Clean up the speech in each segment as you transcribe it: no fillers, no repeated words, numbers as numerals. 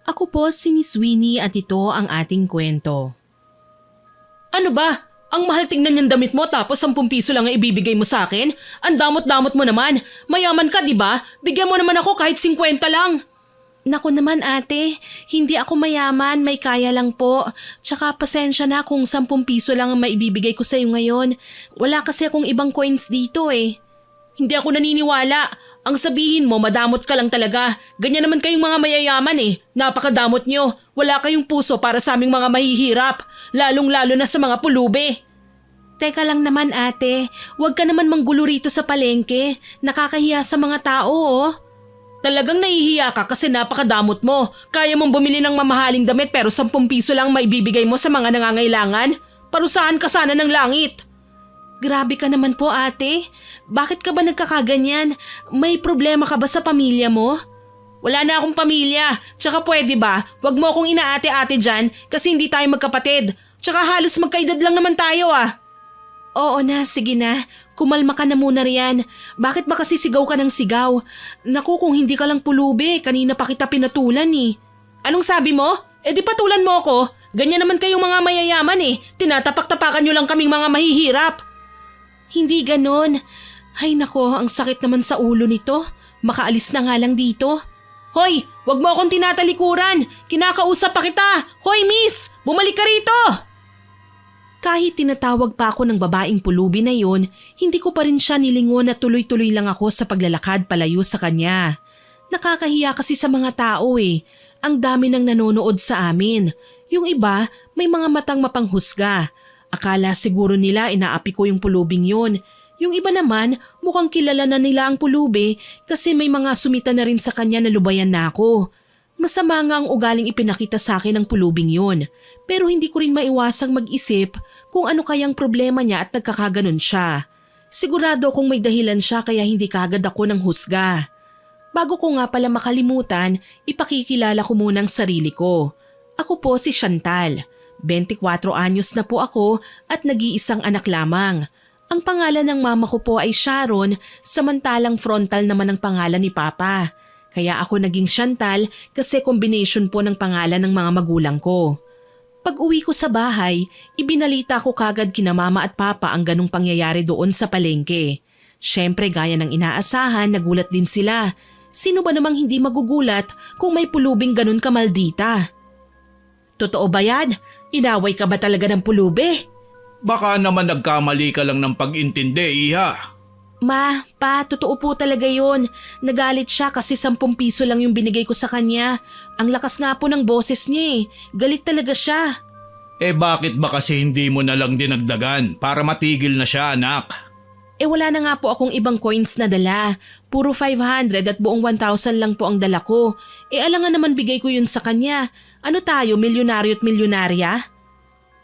Ako po si Miss Winnie at ito ang ating kwento. Ano ba? Ang mahal tingnan yung damit mo tapos 10 piso lang ang ibibigay mo sa akin? Ang damot-damot mo naman. Mayaman ka, di ba? Bigyan mo naman ako kahit 50 lang. Naku naman ate, hindi ako mayaman, may kaya lang po. Tsaka pasensya na kung 10 piso lang ang maibibigay ko sa iyo ngayon. Wala kasi akong ibang coins dito eh. Hindi ako naniniwala. Ang sabihin mo, madamot ka lang talaga. Ganyan naman kayong mga mayayaman eh. Napakadamot nyo. Wala kayong puso para sa aming mga mahihirap. Lalong-lalo na sa mga pulubi. Teka lang naman ate, huwag ka naman manggulo rito sa palengke. Nakakahiya sa mga tao oh. Talagang nahihiya ka kasi napakadamot mo. Kaya mong bumili ng mamahaling damit pero 10 piso lang maibibigay mo sa mga nangangailangan? Parusahan ka sana ng langit. Grabe ka naman po ate. Bakit ka ba nagkakaganyan? May problema ka ba sa pamilya mo? Wala na akong pamilya. Tsaka pwede ba? Wag mo akong inaate-ate dyan kasi hindi tayo magkapatid. Tsaka halos magkaedad lang naman tayo ah. Oo na, sige na. Kumalma ka na muna riyan. Bakit ba kasi sigaw ka ng sigaw? Naku, kung hindi ka lang pulubi, kanina pa kita pinatulan eh. Anong sabi mo? Eh di patulan mo ako. Ganyan naman kayong mga mayayaman eh. Tinatapak-tapakan nyo lang kaming mga mahihirap. Hindi ganon. Ay nako, ang sakit naman sa ulo nito. Makaalis na nga lang dito. Hoy, wag mo akong tinatalikuran. Kinakausap pa kita. Hoy miss, bumalik ka rito. Kahit tinatawag pa ako ng babaeng pulubi na yon, hindi ko pa rin siya nilingon na tuloy-tuloy lang ako sa paglalakad palayo sa kanya. Nakakahiya kasi sa mga tao eh. Ang dami nang nanonood sa amin. Yung iba, may mga matang mapanghusga. Akala siguro nila inaapi ko yung pulubing yun. Yung iba naman, mukhang kilala na nila ang pulubi kasi may mga sumita na rin sa kanya na lubayan na ako. Masama nga ang ugaling ipinakita sa akin ng pulubing yun. Pero hindi ko rin maiwasang mag-isip kung ano kayang problema niya at nagkakaganon siya. Sigurado kung may dahilan siya kaya hindi kagad ako ng husga. Bago ko nga pala makalimutan, ipakikilala ko muna ang sarili ko. Ako po si Chantal. 24 anyos na po ako at nag-iisang anak lamang. Ang pangalan ng mama ko po ay Sharon, samantalang frontal naman ang pangalan ni Papa. Kaya ako naging Chantal kasi combination po ng pangalan ng mga magulang ko. Pag uwi ko sa bahay, ibinalita ko kagad kina mama at papa ang ganong pangyayari doon sa palengke. Siyempre gaya ng inaasahan, nagulat din sila. Sino ba namang hindi magugulat kung may pulubing ganon kamaldita? Totoo ba yan? Inaway ka ba talaga ng pulubi? Baka naman nagkamali ka lang ng pag-intindi, iha. Ma, pa, totoo po talaga yun. Nagalit siya kasi 10 piso lang yung binigay ko sa kanya. Ang lakas nga po ng boses niya eh. Galit talaga siya. Eh bakit ba kasi hindi mo na lang dinagdagan para matigil na siya, anak? Eh wala na nga po akong ibang coins na dala. Puro 500 at buong 1,000 lang po ang dala ko. Eh alangan naman bigay ko yun sa kanya. Ano tayo, milyonaryo at milyonarya?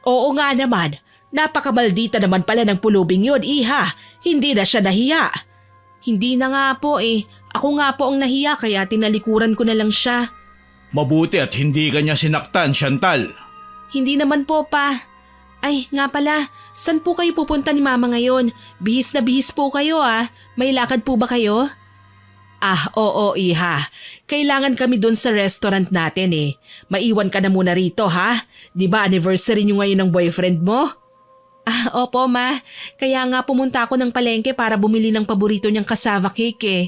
Oo nga naman. Napakabaldita naman pala ng pulubing yun, iha. Hindi na siya nahiya. Hindi na nga po eh. Ako nga po ang nahiya kaya tinalikuran ko na lang siya. Mabuti at hindi ka niya sinaktan, Chantal. Hindi naman po pa. Ay nga pala, saan po kayo pupunta ni mama ngayon? Bihis na bihis po kayo ah. May lakad po ba kayo? Ah, oo iha. Kailangan kami doon sa restaurant natin eh. Maiwan ka na muna rito ha? Di ba anniversary niyo ngayon ng boyfriend mo? Ah, opo ma. Kaya nga pumunta ako ng palengke para bumili ng paborito niyang cassava cake eh.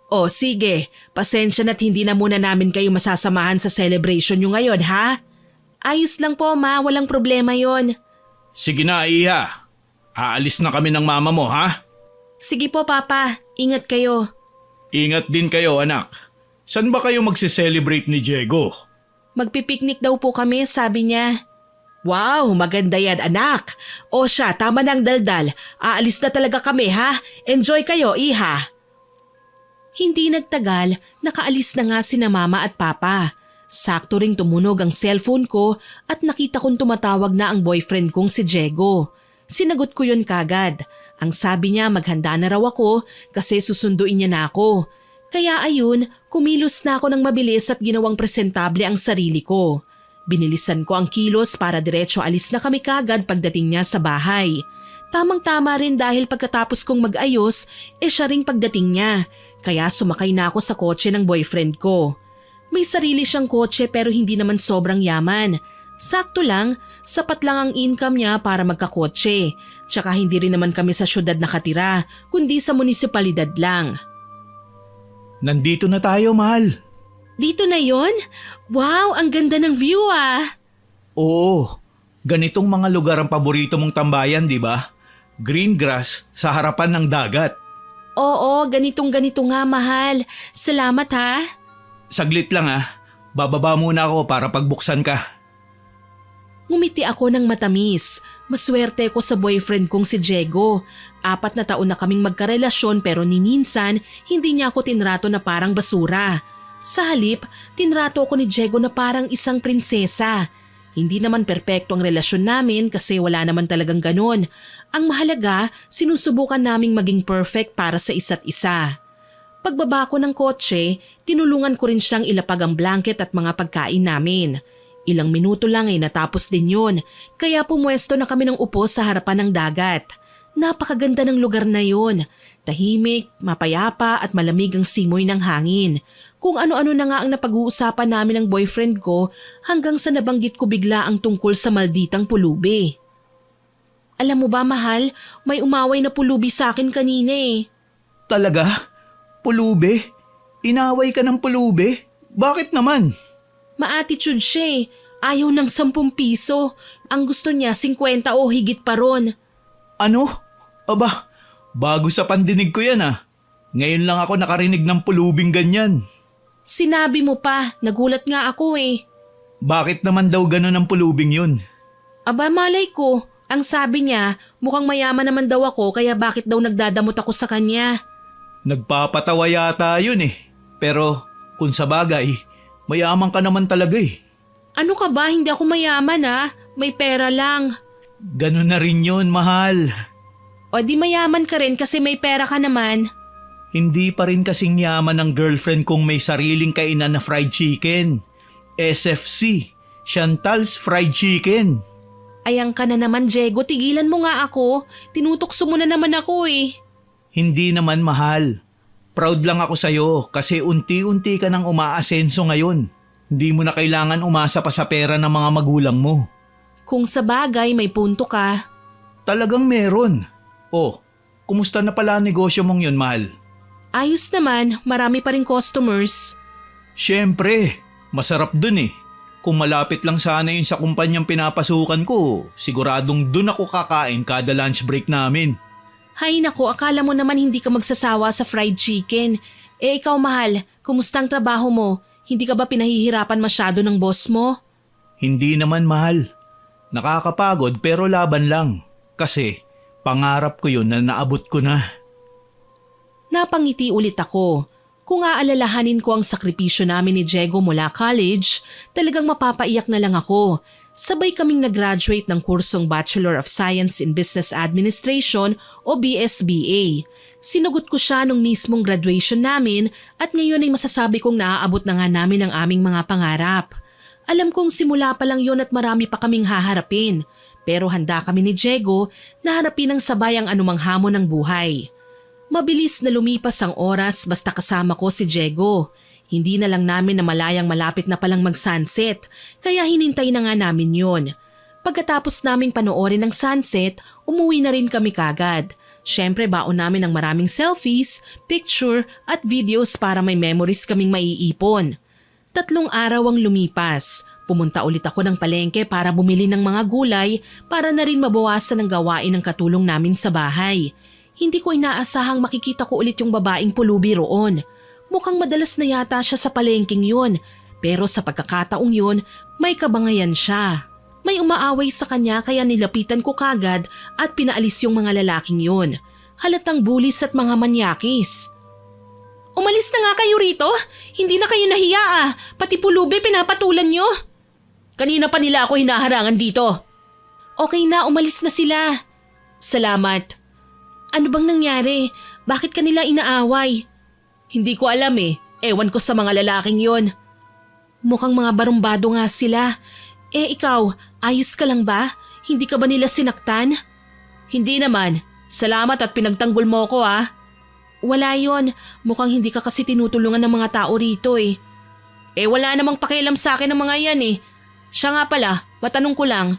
O sige, pasensya na't hindi na muna namin kayo masasamahan sa celebration niyo ngayon ha? Ayos lang po ma, walang problema yon. Sige na, iha. Aalis na kami ng mama mo, ha? Sige po papa, ingat kayo. Ingat din kayo, anak. San ba kayo magse-celebrate ni Diego? Magpipiknik daw po kami, sabi niya. Wow, maganda yan anak. O siya, tama ng daldal. Aalis na talaga kami ha. Enjoy kayo, iha. Hindi nagtagal, nakaalis na nga sina mama at papa. Sakto ring tumunog ang cellphone ko at nakita kong tumatawag na ang boyfriend kong si Diego. Sinagot ko yun kagad. Ang sabi niya maghanda na raw ako kasi susunduin niya na ako. Kaya ayun, kumilos na ako ng mabilis at ginawang presentable ang sarili ko. Binilisan ko ang kilos para diretso alis na kami kagad pagdating niya sa bahay. Tamang-tama rin dahil pagkatapos kong mag-ayos, siya ring pagdating niya. Kaya sumakay na ako sa kotse ng boyfriend ko. May sarili siyang kotse pero hindi naman sobrang yaman. Sakto lang, sapat lang ang income niya para magkakotse. Tsaka hindi rin naman kami sa syudad nakatira, kundi sa munisipalidad lang. Nandito na tayo, mahal. Dito na yon? Wow, ang ganda ng view ah! Oo, ganitong mga lugar ang paborito mong tambayan, di ba? Green grass sa harapan ng dagat. Oo, ganitong-ganito nga mahal. Salamat ha. Saglit lang bababa muna ako para pagbuksan ka. Ngumiti ako ng matamis. Maswerte ko sa boyfriend kong si Diego. 4 na taon na kaming magkarelasyon pero ni minsan hindi niya ako tinrato na parang basura. Sa halip, tinrato ko ni Diego na parang isang prinsesa. Hindi naman perpekto ang relasyon namin kasi wala naman talagang ganon. Ang mahalaga, sinusubukan naming maging perfect para sa isa't isa. Pagbaba ko ng kotse, tinulungan ko rin siyang ilapag ang blanket at mga pagkain namin. Ilang minuto lang ay natapos din yun, kaya pumwesto na kami ng upo sa harapan ng dagat. Napakaganda ng lugar na yun. Tahimik, mapayapa at malamig ang simoy ng hangin. Kung ano-ano na nga ang napag-uusapan namin ng boyfriend ko hanggang sa nabanggit ko bigla ang tungkol sa malditang pulubi. Alam mo ba mahal, may umaway na pulubi sa akin kanina eh. Talaga? Pulubi? Inaway ka ng pulubi? Bakit naman? Ma-attitude siya eh. Ayaw ng 10 piso. Ang gusto niya 50 o higit pa ron. Ano? Aba, bago sa pandinig ko yan Ngayon lang ako nakarinig ng pulubing ganyan. Sinabi mo pa, nagulat nga ako eh. Bakit naman daw ganun ang pulubing yun? Aba malay ko, ang sabi niya mukhang mayaman naman daw ako kaya bakit daw nagdadamot ako sa kanya. Nagpapatawa yata yun Pero kung sa bagay, mayaman ka naman talaga Ano ka ba? Hindi ako mayaman may pera lang. Ganun na rin yun, mahal. O di mayaman ka rin kasi may pera ka naman. Hindi pa rin kasing yaman ng girlfriend kong may sariling kainan na fried chicken. SFC, Chantal's Fried Chicken. Ayan ka na naman Diego, tigilan mo nga ako. Tinutokso mo na naman ako Hindi naman mahal. Proud lang ako sa'yo kasi unti-unti ka nang umaasenso ngayon. Hindi mo na kailangan umasa pa sa pera ng mga magulang mo. Kung sa bagay may punto ka. Talagang meron. Kumusta na pala ang negosyo mong yun, mahal? Ayos naman, marami pa rin customers. Siyempre, masarap dun Kung malapit lang sana yun sa kumpanyang pinapasukan ko, siguradong dun ako kakain kada lunch break namin. Hay nako, akala mo naman hindi ka magsasawa sa fried chicken. Ikaw mahal, kumusta ang trabaho mo? Hindi ka ba pinahihirapan masyado ng boss mo? Hindi naman, mahal. Nakakapagod pero laban lang. Kasi pangarap ko yun na naabot ko na. Napangiti ulit ako. Kung aalalahanin ko ang sakripisyo namin ni Diego mula college, talagang mapapaiyak na lang ako. Sabay kaming nag-graduate ng kursong Bachelor of Science in Business Administration o BSBA. Sinagot ko siya nung mismong graduation namin at ngayon ay masasabi kong naaabot na nga namin ang aming mga pangarap. Alam kong simula pa lang yun at marami pa kaming haharapin. Pero handa kami ni Diego na harapin ng sabay ang anumang hamon ng buhay. Mabilis na lumipas ang oras basta kasama ko si Diego. Hindi na lang namin na malayang malapit na palang mag-sunset, kaya hinintay na nga namin yon. Pagkatapos naming panoorin ng sunset, umuwi na rin kami kagad. Siyempre baon namin ng maraming selfies, picture at videos para may memories kaming maiipon. 3 araw ang lumipas. Pumunta ulit ako ng palengke para bumili ng mga gulay para na rin mabawasan ang gawain ng katulong namin sa bahay. Hindi ko inaasahang makikita ko ulit yung babaeng pulubi roon. Mukhang madalas na yata siya sa palengking yun, pero sa pagkakataong yun, may kabangayan siya. May umaaway sa kanya kaya nilapitan ko kagad at pinaalis yung mga lalaking yun. Halatang bulis at mga manyakis. Umalis na nga kayo rito? Hindi na kayo nahiya pati pulubi pinapatulan nyo. Kanina pa nila ako hinaharangan dito. Okay na, umalis na sila. Salamat. Ano bang nangyari? Bakit kanila inaaway? Hindi ko alam Ewan ko sa mga lalaking yon. Mukhang mga barumbado nga sila. Ikaw, ayos ka lang ba? Hindi ka ba nila sinaktan? Hindi naman. Salamat at pinagtanggol mo ko Wala yon. Mukhang hindi ka kasi tinutulungan ng mga tao rito Wala namang pakialam sa akin ng mga yan eh. Siya nga pala, matanong ko lang,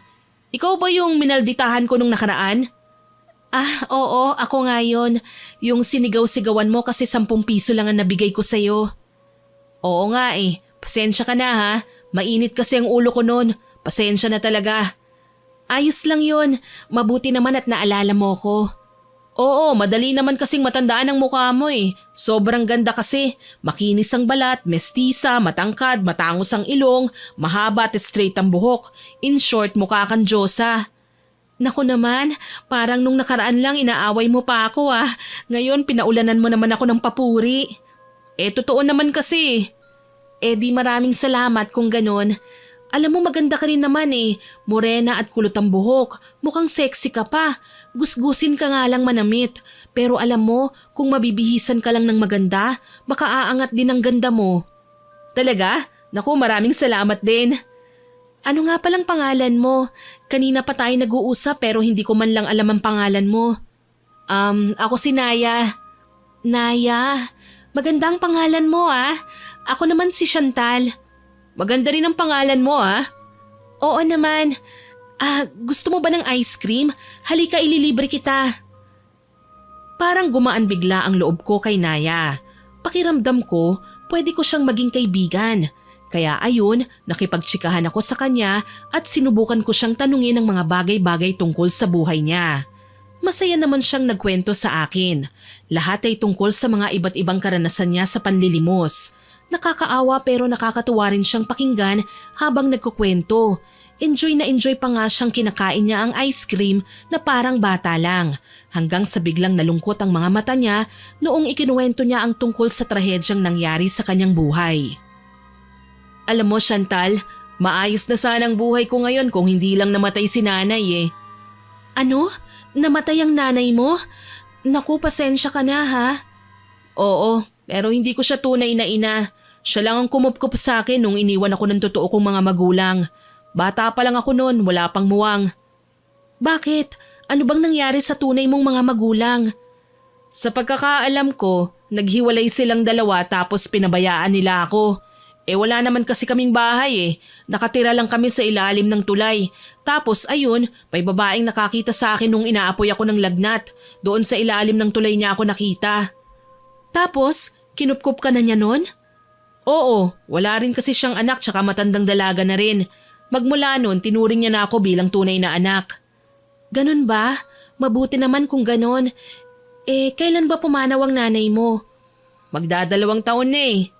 ikaw ba yung minalditahan ko nung nakaraan? Ah, oo, ako nga yun. Yung sinigaw-sigawan mo kasi 10 piso lang ang nabigay ko sa'yo. Oo nga eh, pasensya ka na ha. Mainit kasi ang ulo ko nun. Pasensya na talaga. Ayos lang yun. Mabuti naman at naalala mo ko. Oo, madali naman kasing matandaan ang mukha mo eh. Sobrang ganda kasi. Makinis ang balat, mestisa, matangkad, matangos ang ilong, mahaba at straight ang buhok. In short, mukha kang Diyosa. Naku naman, parang nung nakaraan lang inaaway mo pa ako ah. Ngayon pinaulanan mo naman ako ng papuri. Totoo naman kasi. Di maraming salamat kung ganon. Alam mo maganda ka rin naman eh. Morena at kulot ang buhok. Mukhang sexy ka pa. Gusgusin ka nga lang manamit. Pero alam mo, kung mabibihisan ka lang ng maganda, baka aangat din ang ganda mo. Talaga? Naku, maraming salamat din. Ano nga palang pangalan mo? Kanina pa tayo nag-uusap pero hindi ko man lang alam ang pangalan mo. Ako si Naya. Naya, magandang pangalan mo ah. Ako naman si Chantal. Maganda rin ang pangalan mo ah. Oo naman. Gusto mo ba ng ice cream? Halika ililibre kita. Parang gumaan bigla ang loob ko kay Naya. Pakiramdam ko, pwede ko siyang maging kaibigan. Kaya ayun, nakipagtsikahan ako sa kanya at sinubukan ko siyang tanungin ng mga bagay-bagay tungkol sa buhay niya. Masaya naman siyang nagkwento sa akin. Lahat ay tungkol sa mga iba't ibang karanasan niya sa panlilimos. Nakakaawa pero nakakatuwa rin siyang pakinggan habang nagkukwento. Enjoy na enjoy pa nga siyang kinakain niya ang ice cream na parang bata lang. Hanggang sa biglang nalungkot ang mga mata niya noong ikinuwento niya ang tungkol sa trahedyang nangyari sa kanyang buhay. Alam mo Chantal, maayos na sana ang buhay ko ngayon kung hindi lang namatay si nanay eh. Ano? Namatay ang nanay mo? Naku, pasensya ka na ha. Oo, pero hindi ko siya tunay na ina. Siya lang ang kumupkup sa akin nung iniwan ako ng totoo kong mga magulang. Bata pa lang ako noon, wala pang muwang. Bakit? Ano bang nangyari sa tunay mong mga magulang? Sa pagkakaalam ko, naghiwalay silang dalawa tapos pinabayaan nila ako. Wala naman kasi kaming bahay eh. Nakatira lang kami sa ilalim ng tulay. Tapos ayun, may babaeng nakakita sa akin nung inaapoy ako ng lagnat. Doon sa ilalim ng tulay niya ako nakita. Tapos, kinupkup ka na niya nun? Oo, wala rin kasi siyang anak tsaka matandang dalaga na rin. Magmula nun, tinuring niya na ako bilang tunay na anak. Ganon ba? Mabuti naman kung ganon. Kailan ba pumanaw ang nanay mo? Magdadalawang taon na eh.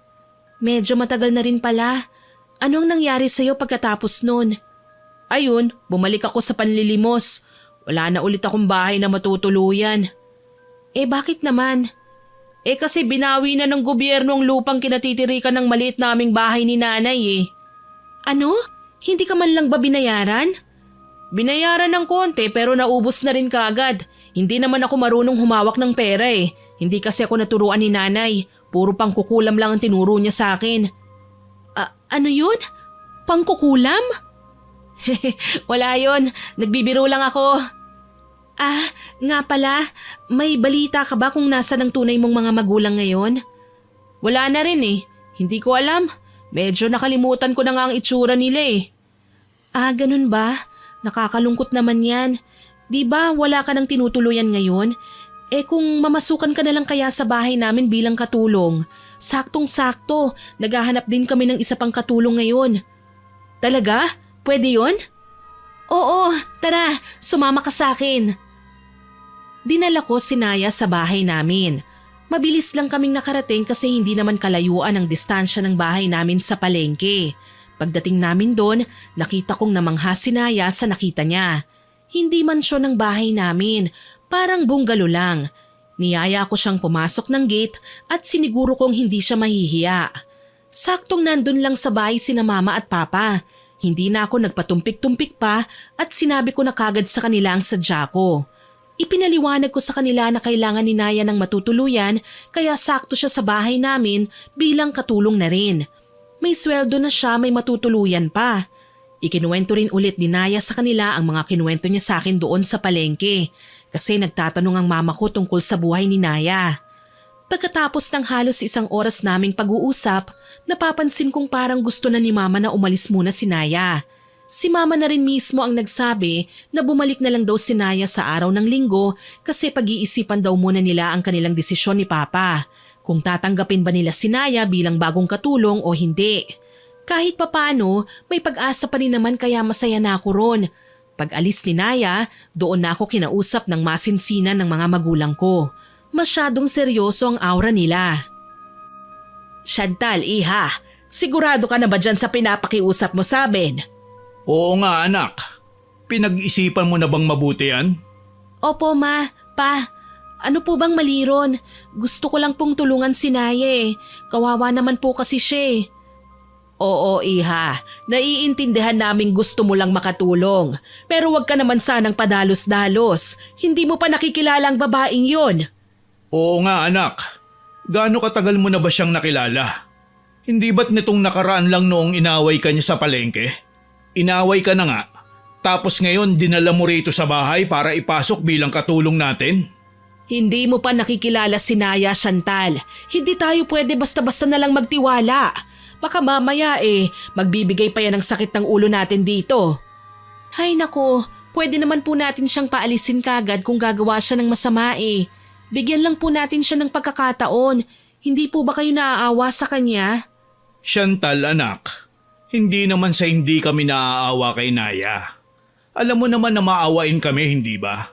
Medyo matagal na rin pala. Anong nangyari sa'yo pagkatapos nun? Ayun, bumalik ako sa panlilimos. Wala na ulit akong bahay na matutuluyan. Bakit naman? Kasi binawi na ng gobyerno ang lupang kinatitirikan ng maliit naming bahay ni nanay eh. Ano? Hindi ka man lang ba binayaran? Binayaran ng konti pero naubos na rin kaagad. Hindi naman ako marunong humawak ng pera eh. Hindi kasi ako naturuan ni nanay. Puro pangkukulam lang ang tinuro niya sa akin. Ano yun? Pangkukulam? Wala yun. Nagbibiro lang ako. Nga pala. May balita ka ba kung nasa ng tunay mong mga magulang ngayon? Wala na rin eh. Hindi ko alam. Medyo nakalimutan ko na nga ang itsura nila eh. Ganun ba? Nakakalungkot naman yan. Di ba wala ka nang tinutuluyan ngayon? Kung mamasukan ka na lang kaya sa bahay namin bilang katulong. Saktong-sakto, naghahanap din kami ng isa pang katulong ngayon. Talaga? Pwede yun? Oo, tara, sumama ka sa akin. Dinala ko si Naya sa bahay namin. Mabilis lang kaming nakarating kasi hindi naman kalayuan ang distansya ng bahay namin sa palengke. Pagdating namin doon, nakita kong namangha si Naya sa nakita niya. Hindi mansyon ang bahay namin, parang bungalow lang. Niyaya ko siyang pumasok ng gate at siniguro kong hindi siya mahihiya. Saktong nandun lang sa bahay sina mama at papa. Hindi na ako nagpatumpik-tumpik pa at sinabi ko na kagad sa kanila ang sadya ko. Ipinaliwanag ko sa kanila na kailangan ni Naya ng matutuluyan kaya sakto siya sa bahay namin bilang katulong na rin. May sweldo na siya, may matutuluyan pa. Ikinuwento rin ulit ni Naya sa kanila ang mga kinuwento niya sa akin doon sa palengke kasi nagtatanong ang mama ko tungkol sa buhay ni Naya. Pagkatapos ng halos 1 oras naming pag-uusap, napapansin kong parang gusto na ni Mama na umalis muna si Naya. Si Mama na rin mismo ang nagsabi na bumalik na lang daw si Naya sa araw ng linggo kasi pag-iisipan daw muna nila ang kanilang desisyon ni Papa. Kung tatanggapin ba nila si Naya bilang bagong katulong o hindi. Kahit papano, may pag-asa pa rin naman kaya masaya na ako ron. Pag alis ni Naya, doon na ako kinausap ng masinsinan ng mga magulang ko. Masyadong seryoso ang aura nila. Chantal, iha, sigurado ka na ba dyan sa pinapakiusap mo sa amin? Oo nga anak. Pinag-isipan mo na bang mabuti yan? Opo ma, pa. Ano po bang mali ron? Gusto ko lang pong tulungan si Naya eh. Kawawa naman po kasi siya eh. Oo iha, naiintindihan naming gusto mo lang makatulong. Pero wag ka naman sanang padalos-dalos. Hindi mo pa nakikilala ang babaeng yon. Oo nga anak. Gaano katagal mo na ba siyang nakilala? Hindi ba't nitong nakaraan lang noong inaway ka niya sa palengke? Inaway ka na nga. Tapos ngayon dinala mo rito sa bahay para ipasok bilang katulong natin? Hindi mo pa nakikilala si Naya, Chantal. Hindi tayo pwede basta-basta na lang magtiwala. Baka mamaya magbibigay pa yan ng sakit ng ulo natin dito. Hay nako, pwede naman po natin siyang paalisin kagad kung gagawa siya ng masama eh. Bigyan lang po natin siya ng pagkakataon. Hindi po ba kayo naaawa sa kanya? Chantal anak, hindi naman sa hindi kami naaawa kay Naya. Alam mo naman na maawain kami, hindi ba?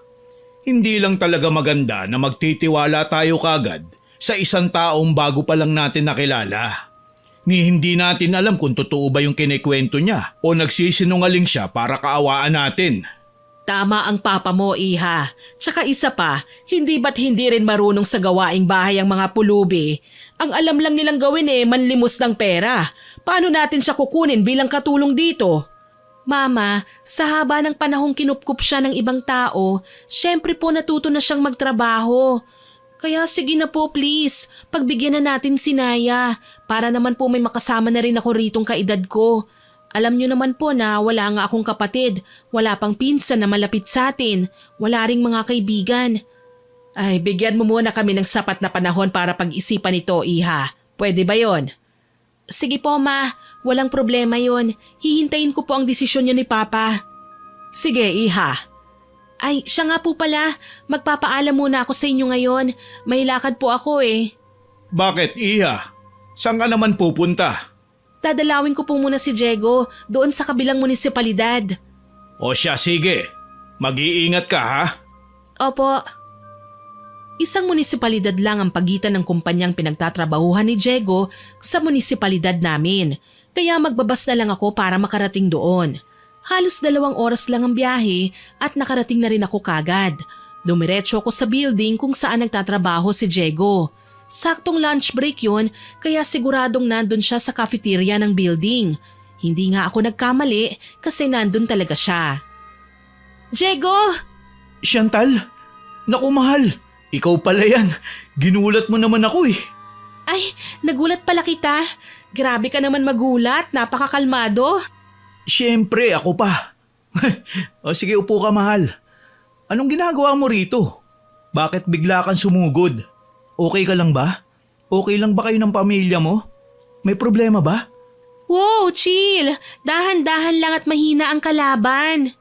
Hindi lang talaga maganda na magtitiwala tayo kagad sa isang taong bago pa lang natin nakilala. Ni hindi natin alam kung totoo ba yung kinikwento niya o nagsisinungaling siya para kaawaan natin. Tama ang papa mo, iha. Tsaka isa pa, hindi ba't hindi rin marunong sa gawaing bahay ang mga pulubi? Ang alam lang nilang gawin manlimos ng pera. Paano natin siya kukunin bilang katulong dito? Mama, sa haba ng panahong kinupkup siya ng ibang tao, syempre po natuto na siyang magtrabaho. Kaya sige na po please, pagbigyan na natin si Naya para naman po may makasama na rin ako ritong kaedad ko. Alam niyo naman po na wala nga akong kapatid, wala pang pinsan na malapit sa atin, wala ring mga kaibigan. Ay, bigyan mo muna kami ng sapat na panahon para pag-isipan ito, iha. Pwede ba yon? Sige po ma, walang problema yon. Hihintayin ko po ang desisyon niyo ni Papa. Sige, iha. Ay, siya nga po pala, magpapaalam muna ako sa inyo ngayon. May lakad po ako eh. Bakit Iha? Saan ka naman pupunta? Dadalawin ko po muna si Diego doon sa kabilang munisipalidad. O siya sige, mag-iingat ka ha? Opo. Isang munisipalidad lang ang pagitan ng kumpanyang pinagtatrabahuhan ni Diego sa munisipalidad namin, kaya magbabas na lang ako para makarating doon. Halos 2 oras lang ang biyahe at nakarating na rin ako kagad. Dumiretso ako sa building kung saan nagtatrabaho si Diego. Saktong lunch break yun, kaya siguradong nandun siya sa cafeteria ng building. Hindi nga ako nagkamali kasi nandun talaga siya. Diego! Chantal? Naku mahal, ikaw pala yan. Ginulat mo naman ako eh. Ay, nagulat pala kita. Grabe ka naman magulat, napakakalmado. Siyempre, ako pa. O sige, upo ka mahal. Anong ginagawa mo rito? Bakit bigla kang sumugod? Okay ka lang ba? Okay lang ba kayo ng pamilya mo? May problema ba? Wow, chill. Dahan-dahan lang at mahina ang kalaban.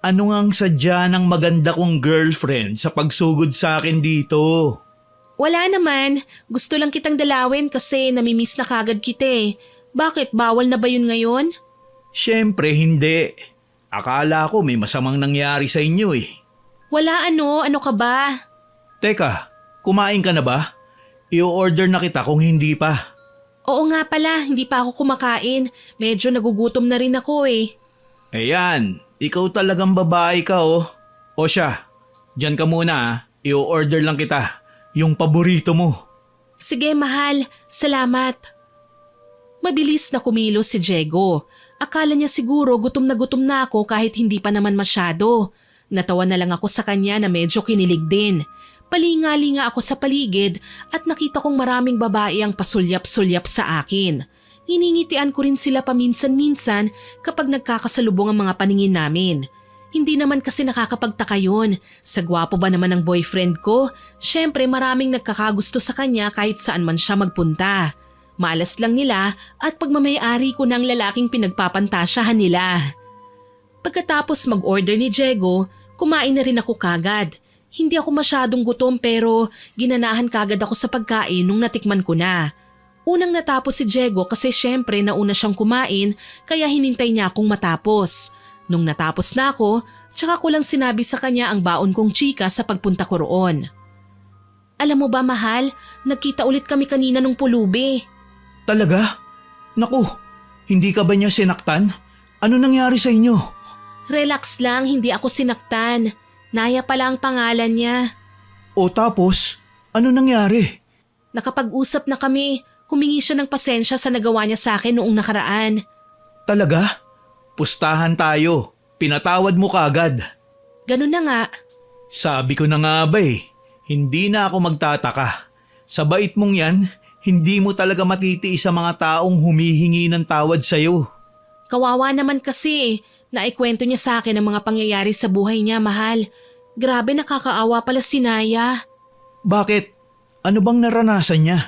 Ano ngang sadya ng maganda kong girlfriend sa pagsugod sa akin dito? Wala naman. Gusto lang kitang dalawin kasi namimiss na kagad kita eh. Bakit? Bawal na ba yun ngayon? Siyempre hindi. Akala ko may masamang nangyari sa inyo eh. Wala ano ka ba? Teka, kumain ka na ba? I-order na kita kung hindi pa. Oo nga pala, hindi pa ako kumakain. Medyo nagugutom na rin ako eh. Ayan, ikaw talagang babae ka oh. O siya, dyan ka muna ah. I-order lang kita. Yung paborito mo. Sige mahal, salamat. Mabilis na kumilos si Diego. Akala niya siguro gutom na ako kahit hindi pa naman masyado. Natawa na lang ako sa kanya na medyo kinilig din. Palingali nga ako sa paligid at nakita kong maraming babae ang pasulyap-sulyap sa akin. Iningitian ko rin sila paminsan-minsan kapag nagkakasalubong ang mga paningin namin. Hindi naman kasi nakakapagtaka yun. Sa gwapo ba naman ng boyfriend ko? Syempre maraming nagkakagusto sa kanya kahit saan man siya magpunta. Malas lang nila at pagmamayari ko ng lalaking pinagpapantasyahan nila. Pagkatapos mag-order ni Diego, kumain na rin ako kagad. Hindi ako masyadong gutom pero ginanahan kagad ako sa pagkain nung natikman ko na. Unang natapos si Diego kasi syempre nauna siyang kumain kaya hinintay niya akong matapos. Nung natapos na ako, tsaka ko lang sinabi sa kanya ang baon kong chika sa pagpunta ko roon. Alam mo ba mahal, nagkita ulit kami kanina nung pulubi. Talaga? Naku, hindi ka ba niya sinaktan? Ano nangyari sa inyo? Relax lang, hindi ako sinaktan. Naya pala ang pangalan niya. O tapos, ano nangyari? Nakapag-usap na kami, humingi siya ng pasensya sa nagawa niya sa akin noong nakaraan. Talaga? Pustahan tayo. Pinatawad mo kagad. Ganun na nga. Sabi ko na nga ba hindi na ako magtataka. Sa bait mong yan, hindi mo talaga matitiis sa mga taong humihingi ng tawad sa'yo. Kawawa naman kasi, naikwento niya sa akin ang mga pangyayari sa buhay niya, mahal. Grabe, nakakaawa pala si Naya. Bakit? Ano bang naranasan niya?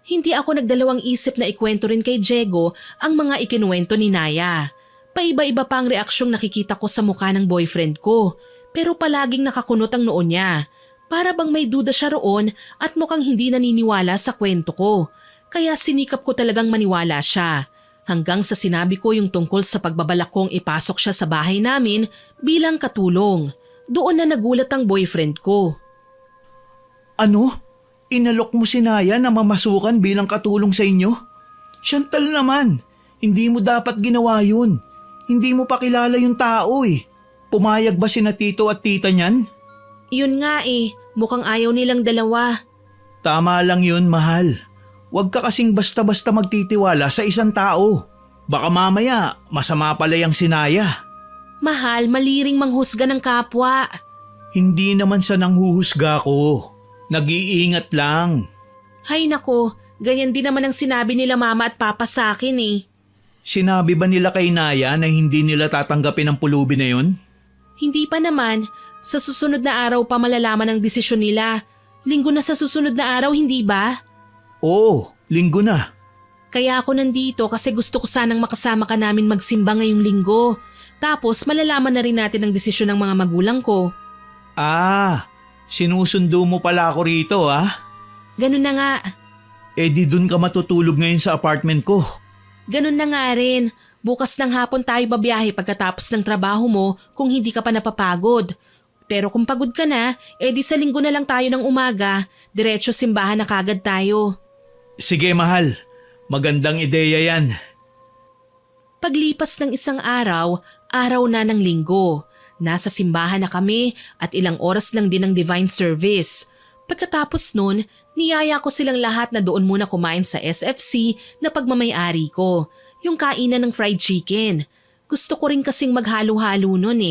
Hindi ako nagdalawang isip na ikwento rin kay Diego ang mga ikinuwento ni Naya. Paiba-iba pa ang reaksyong nakikita ko sa mukha ng boyfriend ko, pero palaging nakakunot ang noo niya. Para bang may duda siya roon at mukhang hindi naniniwala sa kwento ko. Kaya sinikap ko talagang maniwala siya. Hanggang sa sinabi ko yung tungkol sa pagbabalak kong ipasok siya sa bahay namin bilang katulong. Doon na nagulat ang boyfriend ko. Ano? Inalok mo si Naya na mamasukan bilang katulong sa inyo? Chantal naman, hindi mo dapat ginawa yun. Hindi mo pa kilala yung tao Pumayag ba sina tito at tita niyan? Yun nga mukhang ayaw nilang dalawa. Tama lang yun, mahal. Huwag ka kasing basta-basta magtitiwala sa isang tao. Baka mamaya masama pala yung si Naya. Mahal, maliring manghusga ng kapwa. Hindi naman sa nanghuhusga ko. Nag-iingat lang. Hay nako, ganyan din naman ang sinabi nila mama at papa sa akin Sinabi ba nila kay Naya na hindi nila tatanggapin ang pulubi na yun? Hindi pa naman. Sa susunod na araw pa malalaman ang desisyon nila. Linggo na sa susunod na araw, hindi ba? Oo, linggo na. Kaya ako nandito kasi gusto ko sanang makasama ka namin magsimba ngayong linggo. Tapos malalaman na rin natin ang desisyon ng mga magulang ko. Sinusundo mo pala ako rito Ganun na nga. Di dun ka matutulog ngayon sa apartment ko. Ganun na nga rin. Bukas ng hapon tayo babiyahe pagkatapos ng trabaho mo kung hindi ka pa napapagod. Pero kung pagod ka na, di sa linggo na lang tayo ng umaga. Diretso simbahan na kagad tayo. Sige mahal, magandang ideya yan. Paglipas ng isang araw, araw na ng linggo. Nasa simbahan na kami at ilang oras lang din ang divine service. Pagkatapos nun, niyaya ko silang lahat na doon muna kumain sa SFC na pagmamayari ko, yung kainan ng fried chicken. Gusto ko rin kasing maghalo-halo nun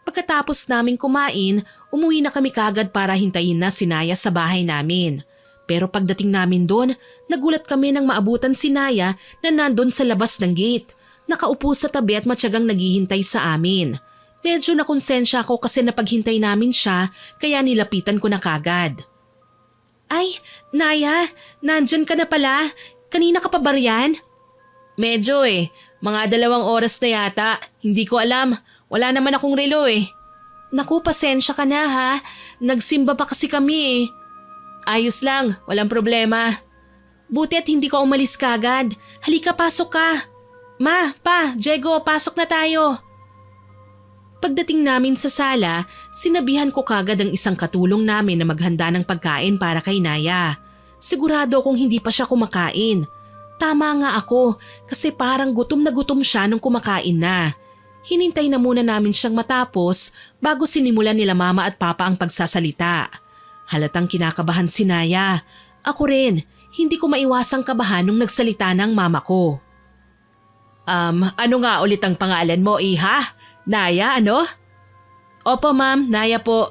Pagkatapos naming kumain, umuwi na kami kagad para hintayin na si Naya sa bahay namin. Pero pagdating namin doon, nagulat kami nang maabutan si Naya na nandun sa labas ng gate. Nakaupo sa tabi at matyagang naghihintay sa amin. Medyo nakonsensya ako kasi napaghintay namin siya kaya nilapitan ko na kagad. Ay, Naya, nandyan ka na pala. Kanina ka pa ba riyan? Medyo mga 2 oras na yata. Hindi ko alam. Wala naman akong relo Naku, pasensya ka na ha. Nagsimba pa kasi kami Ayos lang, walang problema. Buti at hindi ka umalis kagad. Halika, pasok ka. Ma, pa, Diego, pasok na tayo. Pagdating namin sa sala, sinabihan ko kagad ang isang katulong namin na maghanda ng pagkain para kay Naya. Sigurado kung hindi pa siya kumakain. Tama nga ako kasi parang gutom na gutom siya nung kumakain na. Hinintay na muna namin siyang matapos bago sinimulan nila mama at papa ang pagsasalita. Halatang kinakabahan si Naya. Ako rin, hindi ko maiwasang kabahan nung nagsalita ng mama ko. Ano nga ulit ang pangalan mo, iha? Naya, ano? Opo ma'am, Naya po.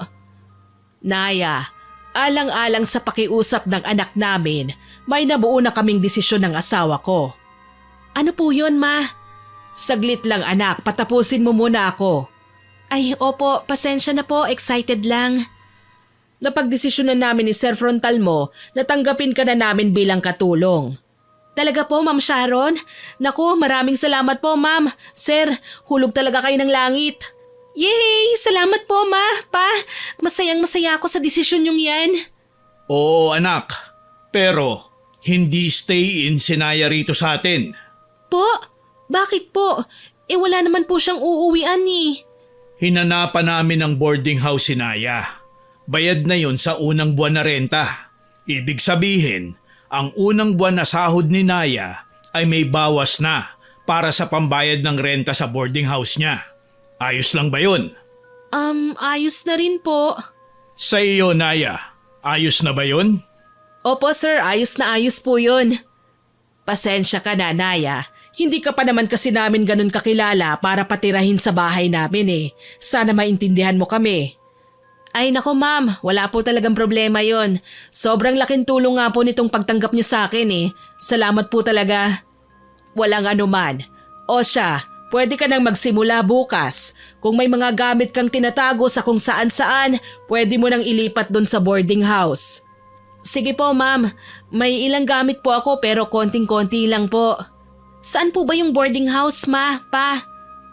Naya, alang-alang sa pakiusap ng anak namin, may nabuo na kaming desisyon ng asawa ko. Ano po yun, ma? Saglit lang anak, patapusin mo muna ako. Ay, opo, pasensya na po, excited lang. Napagdesisyonan namin ni Sir Frontal mo na tanggapin ka na namin bilang katulong. Talaga po, Ma'am Sharon? Naku, maraming salamat po, Ma'am. Sir, hulog talaga kayo ng langit. Yay! Salamat po, Ma, Pa. Masayang-masaya ako sa desisyon yung yan. Oo anak, pero hindi stay in si Naya rito sa atin. Po? Bakit po? Wala naman po siyang uuwian ni. Hinanapan namin ng boarding house si Naya. Bayad na yon sa unang buwan na renta. Ibig sabihin, ang unang buwan na sahod ni Naya ay may bawas na para sa pambayad ng renta sa boarding house niya. Ayos lang ba yun? Ayos na rin po. Sa iyo, Naya, ayos na ba yun? Opo sir, ayos na ayos po yun. Pasensya ka na, Naya. Hindi ka pa naman kasi namin ganun kakilala para patirahin sa bahay namin eh. Sana maintindihan mo kami. Ay nako ma'am, wala po talagang problema yon. Sobrang laking tulong nga po nitong pagtanggap niyo sa akin eh. Salamat po talaga. Walang anuman. O siya, pwede ka nang magsimula bukas. Kung may mga gamit kang tinatago sa kung saan-saan, pwede mo nang ilipat doon sa boarding house. Sige po ma'am, may ilang gamit po ako pero konting-konti lang po. Saan po ba yung boarding house, Ma, Pa?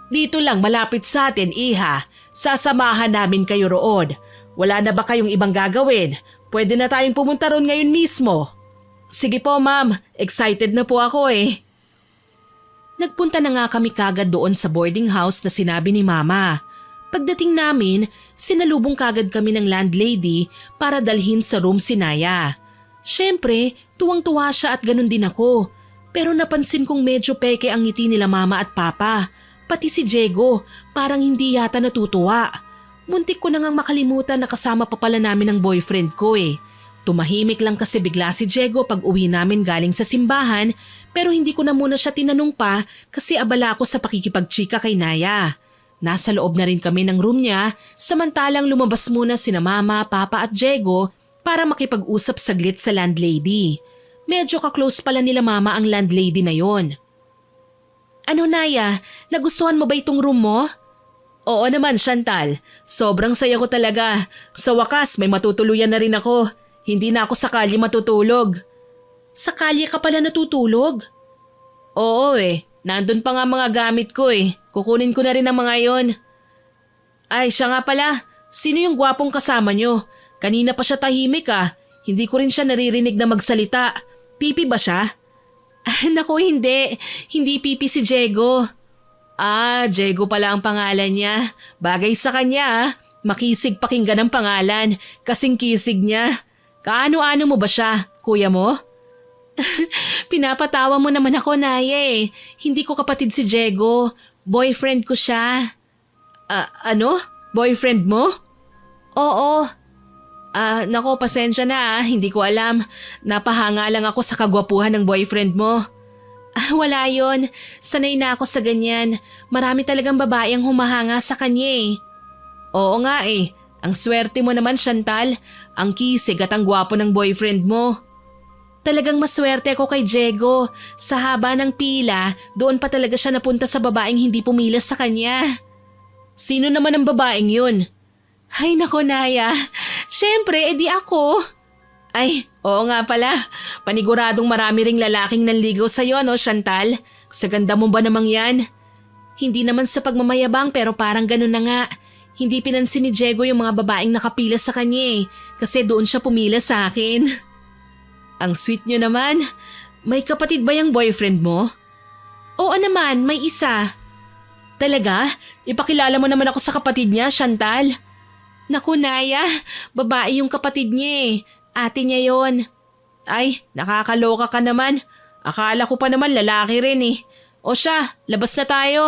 Dito lang malapit sa atin, Iha. Sasamahan namin kayo roon. Wala na ba kayong ibang gagawin? Pwede na tayong pumunta roon ngayon mismo. Sige po ma'am, excited na po ako eh. Nagpunta na nga kami kagad doon sa boarding house na sinabi ni Mama. Pagdating namin, sinalubong kagad kami ng landlady para dalhin sa room si Naya. Siyempre, tuwang-tuwa siya at ganun din ako. Pero napansin kong medyo peke ang ngiti nila Mama at Papa. Pati si Diego, parang hindi yata natutuwa. Muntik ko na ngang makalimutan na kasama pa pala namin ang boyfriend ko eh. Tumahimik lang kasi bigla si Diego pag uwi namin galing sa simbahan pero hindi ko na muna siya tinanong pa kasi abala ako sa pakikipagchika kay Naya. Nasa loob na rin kami ng room niya samantalang lumabas muna sina Mama, Papa at Diego para makipag-usap saglit sa landlady. Medyo ka-close pala nila Mama ang landlady na yon. Ano Naya, nagustuhan mo ba itong room mo? Oo naman Chantal, sobrang saya ko talaga. Sa wakas may matutuluyan na rin ako. Hindi na ako sa kalye matutulog. Sa kalye ka pala natutulog? Oo eh, nandun pa nga mga gamit ko eh. Kukunin ko na rin ang mga yon. Ay siya nga pala, sino yung gwapong kasama nyo? Kanina pa siya tahimik ah. Hindi ko rin siya naririnig na magsalita. Pipi ba siya? Naku hindi. Hindi pipi si Diego. Diego pala ang pangalan niya. Bagay sa kanya ah. Makisig pakinggan ang pangalan. Kasing kisig niya. Kaano-ano mo ba siya, kuya mo? Pinapatawa mo naman ako, Naya eh. Hindi ko kapatid si Diego. Boyfriend ko siya. Ano? Boyfriend mo? Oo. Nako, pasensya na hindi ko alam. Napahanga lang ako sa kagwapuhan ng boyfriend mo. Wala yon. Sanay na ako sa ganyan. Marami talagang babae ang humahanga sa kanya eh. Oo nga eh. Ang swerte mo naman, Chantal. Ang kisig at ang gwapo ng boyfriend mo. Talagang maswerte ako kay Diego. Sa haba ng pila, doon pa talaga siya napunta sa babaeng hindi pumila sa kanya. Sino naman ang babaeng yun? Ay nako Naya, syempre edi ako. Ay, oo nga pala, paniguradong marami ring lalaking nanligaw sa'yo no Chantal? Sa ganda mo ba namang yan? Hindi naman sa pagmamayabang pero parang ganun na nga. Hindi pinansin ni Diego yung mga babaeng nakapila sa kanya eh, kasi doon siya pumila sa akin. Ang sweet nyo naman. May kapatid ba yung boyfriend mo? Oo naman, may isa. Talaga? Ipakilala mo naman ako sa kapatid niya, Chantal. Naku Naya, babae yung kapatid niya eh. Ate niya yon. Ay, nakakaloka ka naman. Akala ko pa naman lalaki rin eh. O siya, labas na tayo.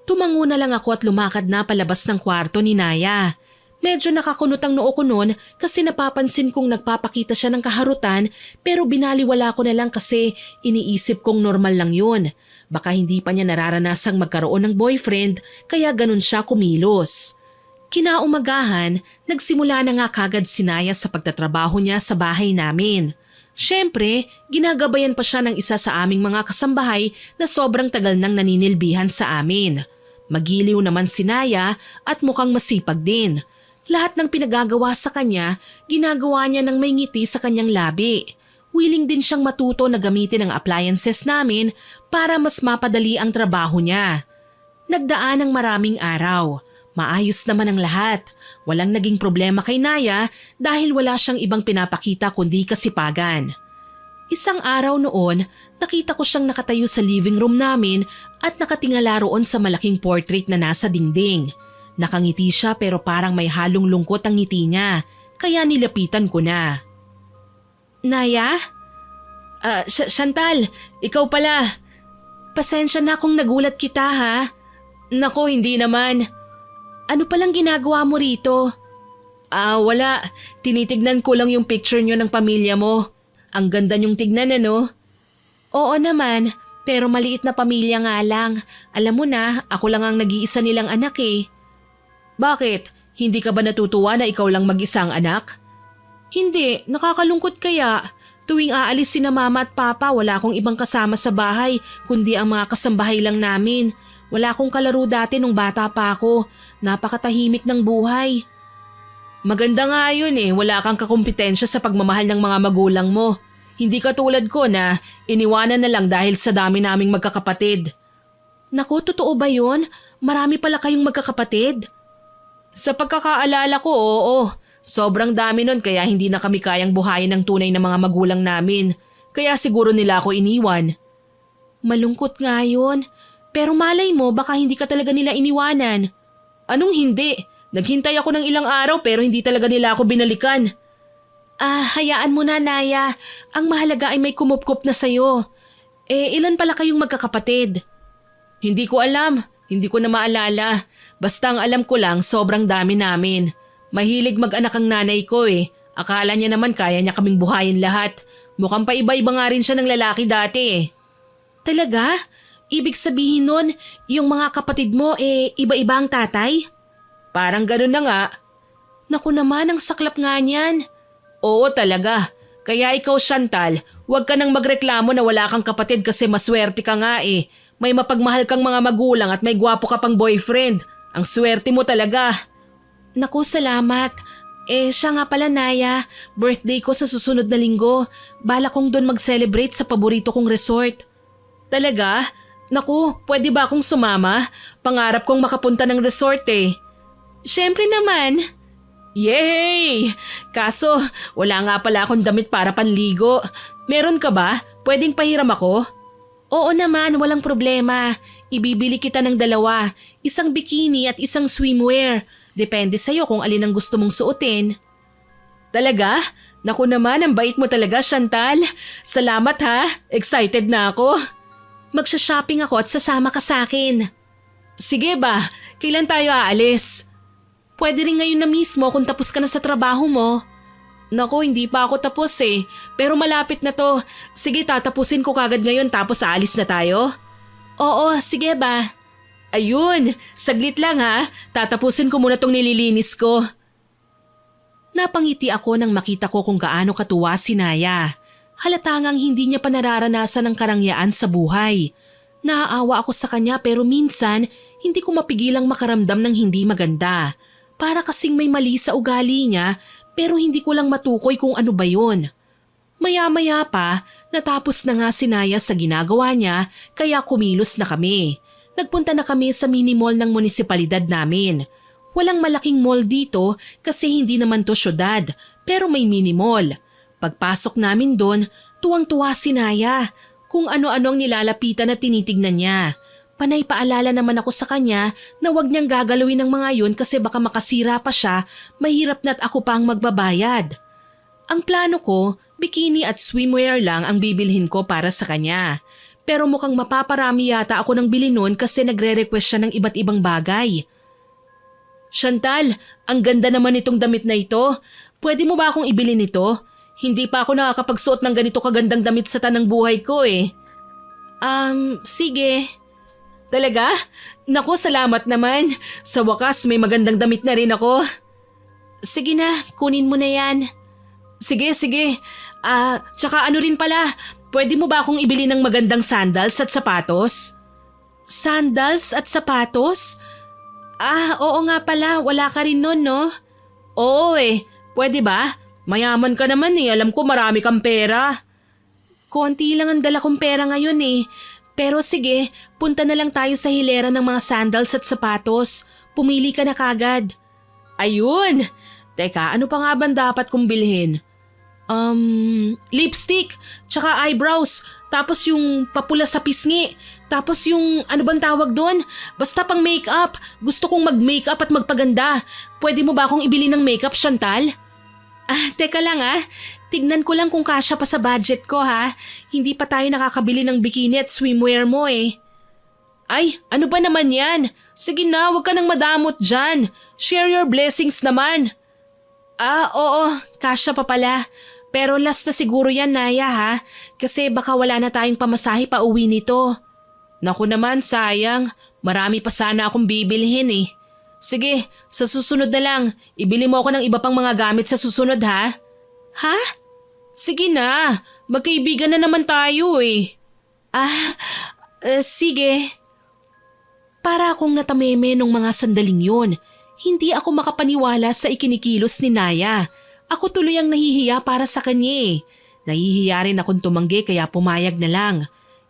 Tumango na lang ako at lumakad na palabas ng kwarto ni Naya. Medyo nakakunot ang noo ko noon kasi napapansin kong nagpapakita siya ng kaharutan pero binaliwala ko na lang kasi iniisip kong normal lang yun. Baka hindi pa niya nararanasang magkaroon ng boyfriend kaya ganun siya kumilos. Kinaumagahan, nagsimula na nga kagad si Naya sa pagtatrabaho niya sa bahay namin. Siyempre, ginagabayan pa siya ng isa sa aming mga kasambahay na sobrang tagal nang naninilbihan sa amin. Magiliw naman si Naya at mukhang masipag din. Lahat ng pinagagawa sa kanya, ginagawa niya ng may ngiti sa kanyang labi. Willing din siyang matuto na gamitin ang appliances namin para mas mapadali ang trabaho niya. Nagdaan ng maraming araw. Maayos naman ang lahat. Walang naging problema kay Naya dahil wala siyang ibang pinapakita kundi kasipagan. Isang araw noon, nakita ko siyang nakatayo sa living room namin at nakatingala roon sa malaking portrait na nasa dingding. Nakangiti siya pero parang may halong lungkot ang ngiti niya, kaya nilapitan ko na. Naya? Chantal, ikaw pala. Pasensya na kung nagulat kita ha. Nako, hindi naman. Ano palang ginagawa mo rito? Wala. Tinitignan ko lang yung picture nyo ng pamilya mo. Ang ganda nyong tignan ano? Oo naman, pero maliit na pamilya nga lang. Alam mo na, ako lang ang nag-iisa nilang anak eh. Bakit? Hindi ka ba natutuwa na ikaw lang mag-isang anak? Hindi, nakakalungkot kaya. Tuwing aalis sina mama at papa, wala akong ibang kasama sa bahay, kundi ang mga kasambahay lang namin. Wala akong kalaro dati nung bata pa ako. Napakatahimik ng buhay. Maganda nga yun eh, wala kang kakumpetensya sa pagmamahal ng mga magulang mo. Hindi ka tulad ko na iniwanan na lang dahil sa dami naming magkakapatid. Naku, totoo ba yun? Marami pala kayong magkakapatid? Sa pagkakaalala ko, oo. Sobrang dami nun kaya hindi na kami kayang buhayin ng tunay na mga magulang namin. Kaya siguro nila ako iniwan. Malungkot nga yun. Pero malay mo baka hindi ka talaga nila iniwanan. Anong hindi? Naghintay ako ng ilang araw pero hindi talaga nila ako binalikan. Hayaan mo na Naya. Ang mahalaga ay may kumupkup na sayo. Ilan pala kayong magkakapatid? Hindi ko alam. Hindi ko na maalala. Basta ang alam ko lang sobrang dami namin. Mahilig mag-anak ang nanay ko eh. Akala niya naman kaya niya kaming buhayin lahat. Mukhang pa iba-iba nga rin siya ng lalaki dati eh. Talaga? Ibig sabihin nun, yung mga kapatid mo iba-iba ang tatay? Parang ganun na nga. Naku naman, ang saklap nga niyan. Oo talaga. Kaya ikaw Chantal, huwag ka nang magreklamo na wala kang kapatid kasi maswerte ka nga eh. May mapagmahal kang mga magulang at may gwapo ka pang boyfriend. Ang swerte mo talaga. Naku, salamat. Siya nga pala Naya, birthday ko sa susunod na linggo. Bala kong doon mag-celebrate sa paborito kong resort. Talaga? Naku, pwede ba akong sumama? Pangarap kong makapunta ng resort eh. Siyempre naman. Yay! Kaso, wala nga pala akong damit para panligo. Meron ka ba? Pwedeng pahiram ako? Oo naman, walang problema. Ibibili kita ng dalawa. Isang bikini at isang swimwear. Depende sa'yo kung alin ang gusto mong suotin. Talaga? Naku naman, ang bait mo talaga, Chantal. Salamat ha. Excited na ako. Magsha-shopping ako at sasama ka sa akin. Sige ba? Kailan tayo aalis? Pwede rin ngayon na mismo kung tapos ka na sa trabaho mo. Naku, hindi pa ako tapos eh. Pero malapit na to. Sige, tatapusin ko kagad ngayon tapos aalis na tayo? Oo, sige ba? Ayun, saglit lang ha. Tatapusin ko muna tong nililinis ko. Napangiti ako nang makita ko kung gaano katuwa si Naya. Halatangang hindi niya pa nararanasan ng karangyaan sa buhay. Naaawa ako sa kanya pero minsan hindi ko mapigilang makaramdam ng hindi maganda. Para kasing may mali sa ugali niya pero hindi ko lang matukoy kung ano ba yun. Maya-maya pa, natapos na nga si Naya sa ginagawa niya kaya kumilos na kami. Nagpunta na kami sa mini mall ng munisipalidad namin. Walang malaking mall dito kasi hindi naman to syudad pero may mini mall. Pagpasok namin doon, tuwang-tuwa si Naya kung ano-ano ang nilalapitan at tinitignan niya. Panay paalala naman ako sa kanya na wag niyang gagalawin ng mga yun kasi baka makasira pa siya, mahirap na't ako pa ang magbabayad. Ang plano ko, bikini at swimwear lang ang bibilhin ko para sa kanya. Pero mukhang mapaparami yata ako ng bili noon kasi nagre-request siya ng iba't ibang bagay. Chantal, ang ganda naman itong damit na ito. Pwede mo ba akong ibili nito? Hindi pa ako nakakapagsuot ng ganito kagandang damit sa tanang buhay ko eh. Sige. Talaga? Naku, salamat naman. Sa wakas may magandang damit na rin ako. Sige na, kunin mo na yan. Sige. Tsaka ano rin pala, pwede mo ba akong ibili ng magandang sandals at sapatos? Sandals at sapatos? Oo nga pala, wala ka rin nun, no? Oo pwede ba? Mayaman ka naman alam ko marami kang pera. Konti lang ang dala kong pera ngayon Pero sige, punta na lang tayo sa hilera ng mga sandals at sapatos. Pumili ka na kagad. Ayun! Teka, ano pa nga ba dapat kong bilhin? Lipstick, tsaka eyebrows, tapos yung papula sa pisngi, tapos yung ano bang tawag doon? Basta pang makeup. Gusto kong mag-makeup at magpaganda. Pwede mo ba akong ibili ng makeup, Chantal? Teka lang Tignan ko lang kung kasya pa sa budget ko Hindi pa tayo nakakabili ng bikini at swimwear mo Ay, ano ba naman yan? Sige na, huwag ka nang madamot dyan. Share your blessings naman. Oo, kasya pa pala. Pero last na siguro yan, Naya Kasi baka wala na tayong pamasahe pa uwi nito. Naku naman, sayang. Marami pa sana akong bibilhin Sige, sa susunod na lang. Ibili mo ako ng iba pang mga gamit sa susunod Ha? Sige na. Magkaibigan na naman tayo sige. Para akong natameme nung mga sandaling yun. Hindi ako makapaniwala sa ikinikilos ni Naya. Ako tuloy ang nahihiya para sa kanya Nahihiya rin akong tumanggi kaya pumayag na lang.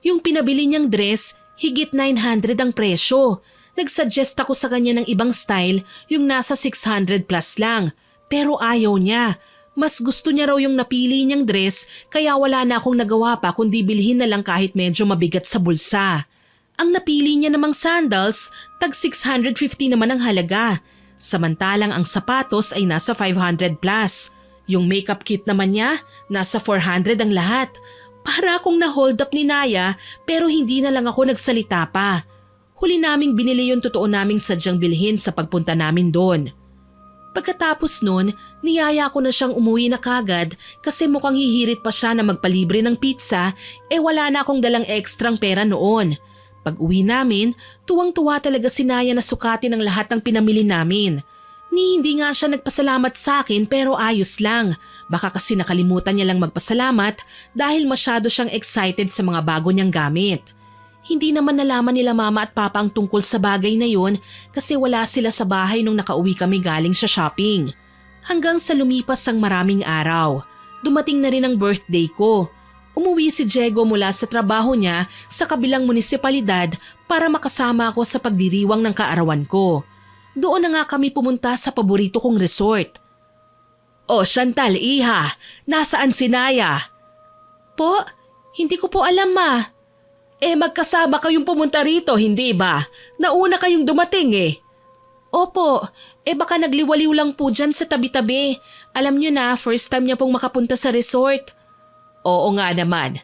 Yung pinabili niyang dress, higit 900 ang presyo. Nagsuggest ako sa kanya ng ibang style, yung nasa 600 plus lang. Pero ayaw niya. Mas gusto niya raw yung napili niyang dress kaya wala na akong nagawa pa kundi bilhin na lang kahit medyo mabigat sa bulsa. Ang napili niya namang sandals, tag 650 naman ang halaga. Samantalang ang sapatos ay nasa 500 plus. Yung makeup kit naman niya, nasa 400 ang lahat. Para akong na-hold up ni Naya pero hindi na lang ako nagsalita pa. Huli naming binili yung totoo naming sadyang bilhin sa pagpunta namin doon. Pagkatapos nun, niyaya ko na siyang umuwi na kagad kasi mukhang hihirit pa siya na magpalibre ng pizza wala na akong dalang ekstrang pera noon. Pag uwi namin, tuwang-tuwa talaga si Naya na sukatin ang lahat ng pinamili namin. Hindi nga siya nagpasalamat sa akin pero ayos lang. Baka kasi nakalimutan niya lang magpasalamat dahil masyado siyang excited sa mga bago niyang gamit. Hindi naman nalaman nila mama at papa ang tungkol sa bagay na yun kasi wala sila sa bahay nung nakauwi kami galing sa shopping. Hanggang sa lumipas ang maraming araw, dumating na rin ang birthday ko. Umuwi si Diego mula sa trabaho niya sa kabilang munisipalidad para makasama ako sa pagdiriwang ng kaarawan ko. Doon na nga kami pumunta sa paborito kong resort. Chantal, iha, nasaan si Naya? Po, hindi ko po alam magkasama kayong pumunta rito, hindi ba? Nauna kayong dumating Opo, baka nagliwaliw lang po dyan sa tabi-tabi. Alam nyo na, first time niya pong makapunta sa resort. Oo nga naman.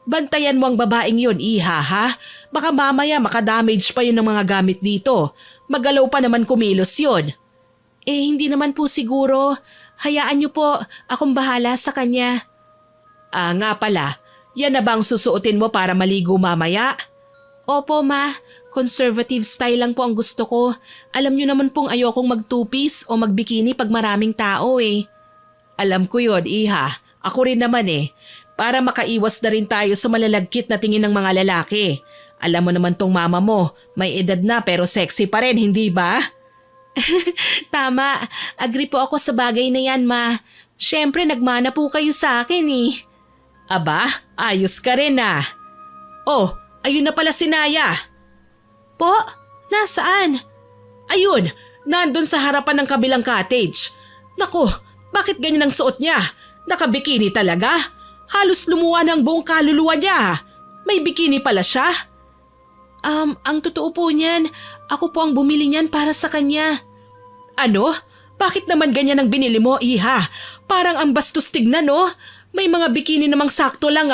Bantayan mo ang babaeng yun, iha Baka mamaya makadamage pa yun ng mga gamit dito. Magalaw pa naman kumilos yun. Hindi naman po siguro. Hayaan niyo po, akong bahala sa kanya. Nga pala. Yan na bang susuotin mo para maligo mamaya? Opo ma, conservative style lang po ang gusto ko. Alam niyo naman pong ayokong mag-two-piece o mag-bikini pag maraming tao Alam ko yon, iha. Ako rin naman Para makaiwas na rin tayo sa malalagkit na tingin ng mga lalaki. Alam mo naman tong mama mo, may edad na pero sexy pa rin, hindi ba? Tama, agree po ako sa bagay na yan ma. Siyempre nagmana po kayo sa akin Aba, ayos ka rin ayun na pala si Naya. Po, nasaan? Ayun, nandun sa harapan ng kabilang cottage. Naku, bakit ganyan ang suot niya? Nakabikini talaga? Halos lumuwa ng buong kaluluwa niya. May bikini pala siya. Ang totoo po niyan, ako po ang bumili niyan para sa kanya. Ano? Bakit naman ganyan ang binili mo, iha? Parang ang bastos tignan, May mga bikini namang sakto lang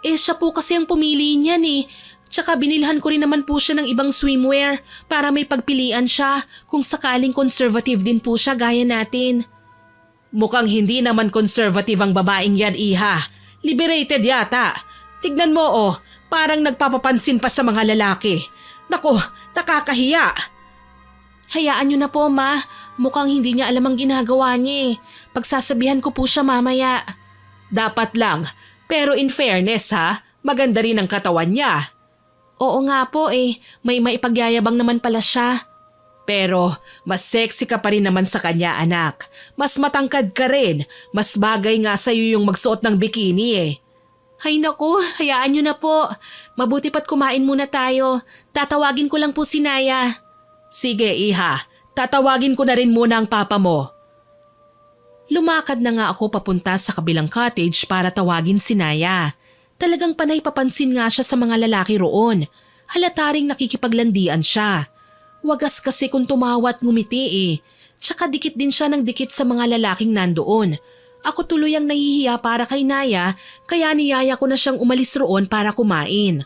siya po kasi ang pumili niyan Tsaka binilhan ko rin naman po siya ng ibang swimwear para may pagpilian siya kung sakaling conservative din po siya gaya natin. Mukhang hindi naman conservative ang babaeng yan, iha. Liberated yata. Tignan mo parang nagpapapansin pa sa mga lalaki. Naku, nakakahiya. Hayaan niyo na po, Ma. Mukhang hindi niya alam ang ginagawa niya eh. Pagsasabihan ko po siya mamaya. Dapat lang. Pero in fairness ha, maganda rin ang katawan niya. Oo nga po eh, may maipagyayabang naman pala siya. Pero mas sexy ka pa rin naman sa kanya, anak. Mas matangkad ka rin. Mas bagay nga sa'yo yung magsuot ng bikini eh. Hay naku, hayaan niyo na po. Mabuti pa't kumain muna tayo. Tatawagin ko lang po si Naya. Sige, Iha. Tatawagin ko na rin muna ang papa mo. Lumakad na nga ako papunta sa kabilang cottage para tawagin si Naya. Talagang panay papansin nga siya sa mga lalaki roon. Halata ring nakikipaglandian siya. Wagas kasi kung tumawa at ngumiti eh. Tsaka dikit din siya ng dikit sa mga lalaking nandoon. Ako tuloy ang nahihiya para kay Naya, kaya niyaya ko na siyang umalis roon para kumain.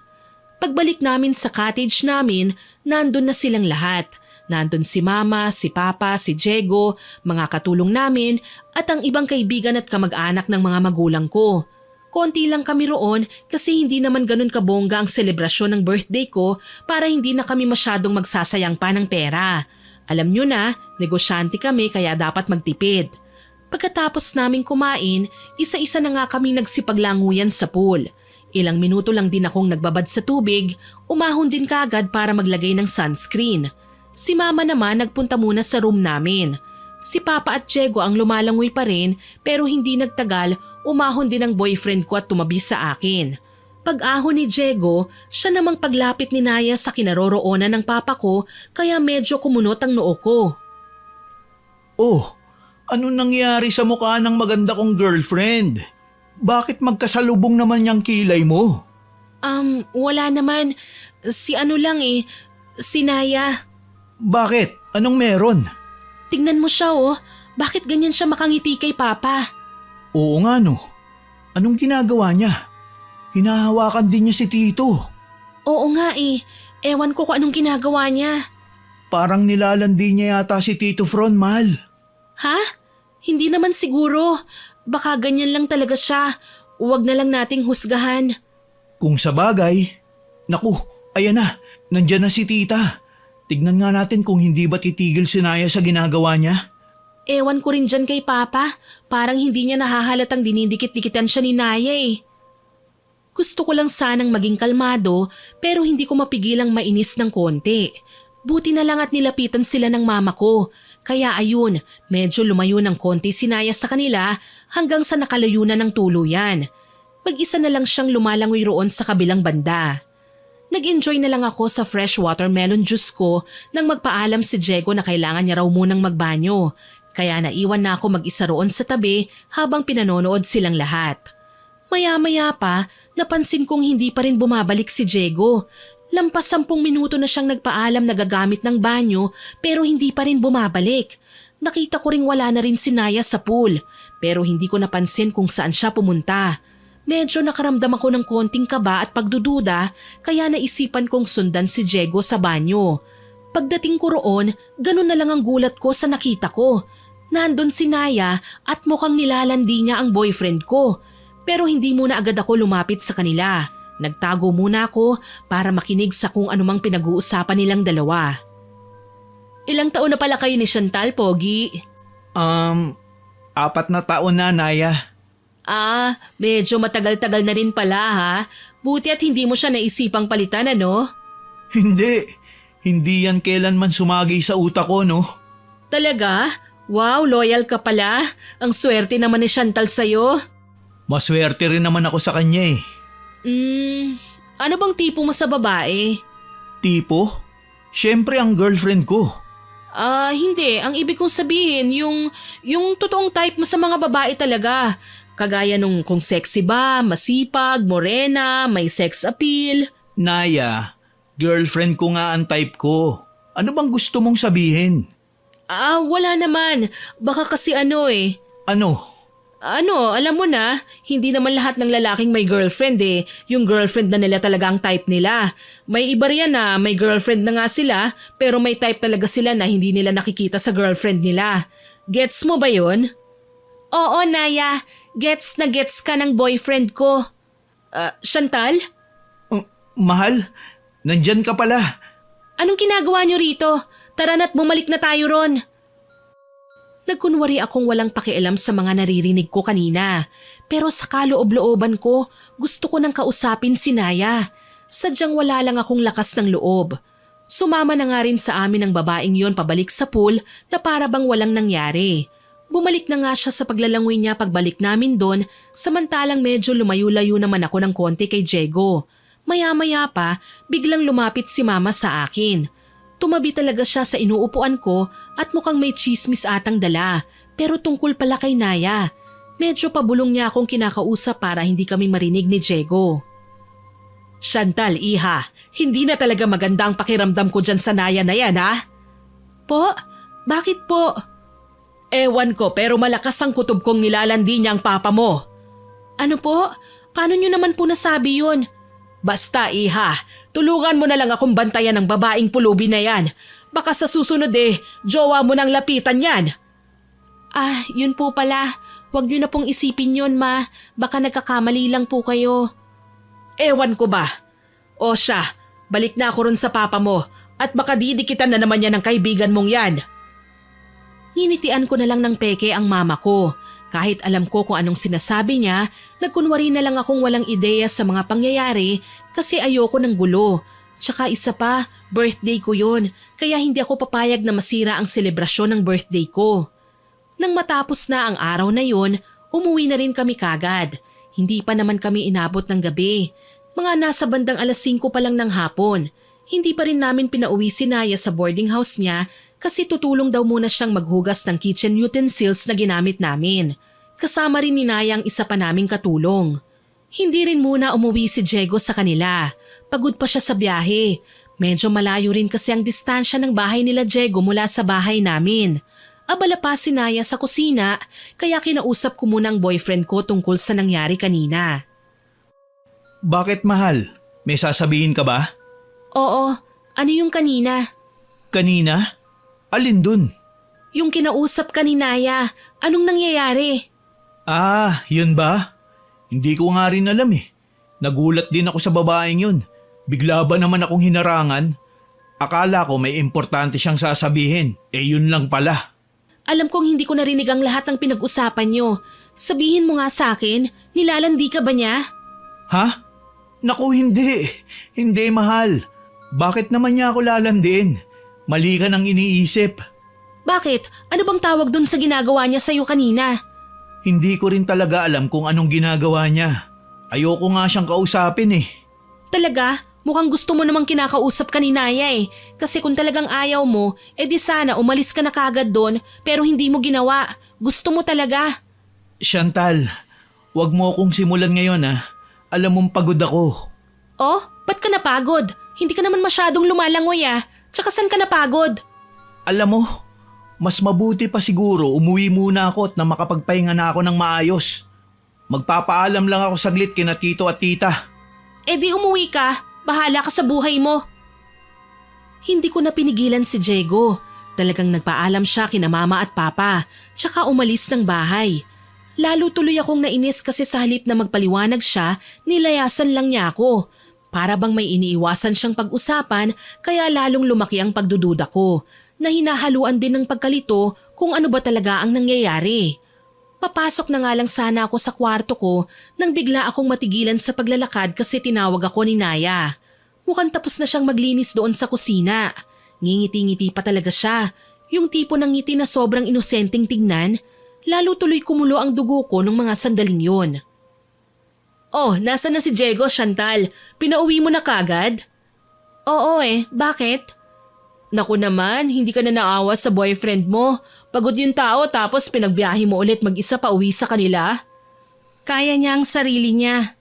Pagbalik namin sa cottage namin, nandun na silang lahat. Nandun si Mama, si Papa, si Diego, mga katulong namin at ang ibang kaibigan at kamag-anak ng mga magulang ko. Konti lang kami roon kasi hindi naman ganun kabongga ang selebrasyon ng birthday ko para hindi na kami masyadong magsasayang pa ng pera. Alam nyo na, negosyante kami kaya dapat magtipid. Pagkatapos naming kumain, isa-isa na nga kami nagsipaglanguyan sa pool. Ilang minuto lang din akong nagbabad sa tubig, umahon din kagad para maglagay ng sunscreen. Si Mama naman nagpunta muna sa room namin. Si Papa at Diego ang lumalangoy pa rin pero hindi nagtagal, umahon din ang boyfriend ko at tumabi sa akin. Pag-ahon ni Diego, siya namang paglapit ni Naya sa kinaroroonan ng papa ko kaya medyo kumunot ang noo ko. Oh, ano nangyari sa mukha ng maganda kong girlfriend? Bakit magkasalubong naman niyang kilay mo? Wala naman. Si ano lang eh, si Naya. Bakit? Anong meron? Tingnan mo siya oh, bakit ganyan siya makangiti kay Papa? Oo nga no. Anong ginagawa niya? Hinahawakan din niya si Tito. Oo nga eh, ewan ko kung anong ginagawa niya. Parang nilalandi niya yata si Tito Fron, mahal. Ha? Hindi naman siguro. Baka ganyan lang talaga siya. Huwag na lang nating husgahan. Kung sa bagay, naku, ayan na, nandyan na si Tita. Tignan nga natin kung hindi ba titigil si Naya sa ginagawa niya. Ewan ko rin dyan kay Papa. Parang hindi niya nahahalatang dinidikit-dikitan siya ni Naya eh. Gusto ko lang sanang maging kalmado pero hindi ko mapigilang mainis ng konti. Buti na lang at nilapitan sila ng mama ko. Kaya ayun, medyo lumayo ng konti si Naya sa kanila hanggang sa nakalayo na ng tuluyan. Mag-isa na lang siyang lumalangoy roon sa kabilang banda. Nag-enjoy na lang ako sa fresh watermelon juice ko nang magpaalam si Diego na kailangan niya raw munang magbanyo. Kaya naiwan na ako mag-isa roon sa tabi habang pinanonood silang lahat. Maya-maya pa, napansin kong hindi pa rin bumabalik si Diego. Lampas 10 minuto na siyang nagpaalam na gagamit ng banyo pero hindi pa rin bumabalik. Nakita ko ring wala na rin si Naya sa pool pero hindi ko napansin kung saan siya pumunta. Medyo nakaramdam ako ng konting kaba at pagdududa kaya naisipan kong sundan si Diego sa banyo. Pagdating ko roon, ganun na lang ang gulat ko sa nakita ko. Nandun si Naya at mukhang nilalandi niya ang boyfriend ko. Pero hindi muna agad ako lumapit sa kanila. Nagtago muna ako para makinig sa kung anumang pinag-uusapan nilang dalawa. Ilang taon na pala kayo ni Chantal, Pogi? 4 na taon na, Naya. Medyo matagal-tagal na rin pala ha. Buti at hindi mo siya naisipang palitan ano? Hindi yan kailanman sumagi sa utak ko, no? Talaga? Wow, loyal ka pala. Ang swerte naman ni Chantal sa'yo. Maswerte rin naman ako sa kanya eh. Ano bang tipo mo sa babae? Tipo? Siyempre ang girlfriend ko. Hindi. Ang ibig kong sabihin, yung totoong type mo sa mga babae talaga. Kagaya nung kung sexy ba, masipag, morena, may sex appeal. Naya, girlfriend ko nga ang type ko. Ano bang gusto mong sabihin? Wala naman. Baka kasi ano eh. Ano? Alam mo na, hindi naman lahat ng lalaking may girlfriend eh. Yung girlfriend na nila talaga ang type nila. May iba riyan na may girlfriend na nga sila, pero may type talaga sila na hindi nila nakikita sa girlfriend nila. Gets mo ba yun? Oo, Naya. Gets na gets ka ng boyfriend ko. Chantal? Mahal, nandyan ka pala. Anong ginagawa niyo rito? Tara na't bumalik na tayo ron. Nagkunwari akong walang pakialam sa mga naririnig ko kanina. Pero sa kaloob-looban ko, gusto ko nang kausapin si Naya. Sadyang wala lang akong lakas ng loob. Sumama na nga rin sa amin ang babaeng yon pabalik sa pool na para bang walang nangyari. Bumalik na nga siya sa paglalangoy niya pagbalik namin doon, samantalang medyo lumayo-layo naman ako ng konti kay Diego. Maya-maya pa, biglang lumapit si Mama sa akin. Tumabi talaga siya sa inuupuan ko at mukhang may chismis atang dala, pero tungkol pala kay Naya. Medyo pabulong niya akong kinakausap para hindi kami marinig ni Diego. Chantal, iha, hindi na talaga maganda ang pakiramdam ko dyan sa Naya na yan, ha? Po? Bakit po? Ewan ko, pero malakas ang kutob kong nilalandi niya ang papa mo. Ano po? Paano niyo naman po nasabi yun? Basta, iha, tulungan mo na lang akong bantayan ng babaeng pulubi na yan. Baka sa susunod jowa mo nang lapitan yan. Ah, yun po pala. Huwag niyo na pong isipin yun, ma. Baka nagkakamali lang po kayo. Ewan ko ba? O siya, balik na ako ron sa papa mo at baka didikitan na naman yan ng kaibigan mong yan. Nginitian ko na lang ng peke ang mama ko. Kahit alam ko kung anong sinasabi niya, nagkunwari na lang akong walang ideya sa mga pangyayari kasi ayoko ng gulo. Tsaka isa pa, birthday ko yun, kaya hindi ako papayag na masira ang selebrasyon ng birthday ko. Nang matapos na ang araw na yun, umuwi na rin kami kagad. Hindi pa naman kami inabot ng gabi. Mga nasa bandang 5:00 pa lang ng hapon. Hindi pa rin namin pinauwi si Naya sa boarding house niya kasi tutulong daw muna siyang maghugas ng kitchen utensils na ginamit namin. Kasama rin ni Naya ang isa pa naming katulong. Hindi rin muna umuwi si Diego sa kanila. Pagod pa siya sa biyahe. Medyo malayo rin kasi ang distansya ng bahay nila Diego mula sa bahay namin. Abala pa si Naya sa kusina kaya kinausap ko muna ang boyfriend ko tungkol sa nangyari kanina. Bakit mahal? May sasabihin ka ba? Oo, ano yung kanina? Kanina? Alin dun? Yung kinausap ka ni Naya, anong nangyayari? Ah, yun ba? Hindi ko nga rin alam eh. Nagulat din ako sa babaeng yun. Bigla ba naman akong hinarangan? Akala ko may importante siyang sasabihin. Yun lang pala. Alam kong hindi ko narinig ang lahat ng pinag-usapan niyo. Sabihin mo nga sa akin, nilalandi ka ba niya? Ha? Naku, hindi. Hindi, mahal. Bakit naman niya ako lalandiin? Mali ka nang iniisip. Bakit? Ano bang tawag dun sa ginagawa niya sa'yo kanina? Hindi ko rin talaga alam kung anong ginagawa niya. Ayoko nga siyang kausapin eh. Talaga? Mukhang gusto mo namang kinakausap ka ni Naya eh. Kasi kung talagang ayaw mo, di sana umalis ka na kagad doon pero hindi mo ginawa. Gusto mo talaga. Chantal, wag mo akong simulan ngayon ha. Alam mong pagod ako. Oh, ba't ka napagod? Hindi ka naman masyadong lumalangoy ah. Tsaka saan ka napagod? Alam mo, mas mabuti pa siguro umuwi muna ako at na makapagpahinga na ako ng maayos. Magpapaalam lang ako saglit kina tito at tita. Di umuwi ka. Bahala ka sa buhay mo. Hindi ko na pinigilan si Diego. Talagang nagpaalam siya kina mama at papa. Tsaka umalis ng bahay. Lalo tuloy akong nainis kasi sa halip na magpaliwanag siya, nilayasan lang niya ako. Para bang may iniiwasan siyang pag-usapan kaya lalong lumaki ang pagdududa ko. Na hinahaluan din ng pagkalito kung ano ba talaga ang nangyayari. Papasok na nga lang sana ako sa kwarto ko nang bigla akong matigilan sa paglalakad kasi tinawag ako ni Naya. Mukhang tapos na siyang maglinis doon sa kusina. Ngingiti-ngiti pa talaga siya. Yung tipo ng ngiti na sobrang inosenteng tignan. Lalo tuloy kumulo ang dugo ko nung mga sandaling yun. Oh, nasa na si Diego, Chantal? Pinauwi mo na kagad? Oo bakit? Naku naman, hindi ka na naawa sa boyfriend mo. Pagod yung tao tapos pinagbiyahe mo ulit mag-isa pa uwi sa kanila. Kaya niya ang sarili niya.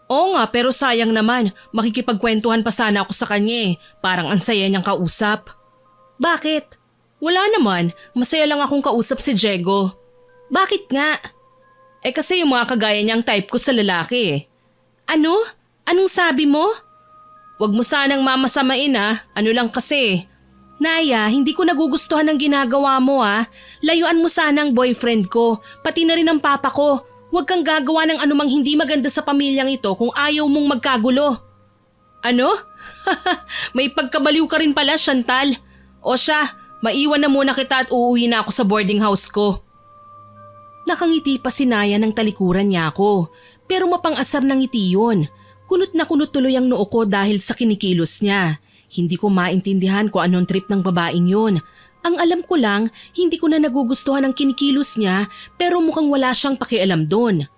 Oo nga, pero sayang naman. Makikipagkwentuhan pa sana ako sa kanya eh. Parang ang saya niyang kausap. Bakit? Wala naman. Masaya lang akong kausap si Diego. Bakit nga? Kasi yung mga kagaya niyang type ko sa lalaki eh. Ano? Anong sabi mo? Huwag mo sanang mamasamain ah. Ano lang kasi. Naya, hindi ko nagugustuhan ang ginagawa mo ah. Layuan mo sana ang boyfriend ko. Pati na rin ang papa ko. Huwag kang gagawa ng anumang hindi maganda sa pamilyang ito kung ayaw mong magkagulo. Ano? May pagkabaliw ka rin pala, Chantal. O siya, maiwan na muna kita at uuwi na ako sa boarding house ko. Nakangiti pa si Naya ng talikuran niya ako, pero mapang-asar ng ngiti yun. Kunot na kunot tuloy ang noo ko dahil sa kinikilos niya. Hindi ko maintindihan kung anong trip ng babaeng yun. Ang alam ko lang, hindi ko na nagugustuhan ang kinikilos niya pero mukhang wala siyang pakialam doon.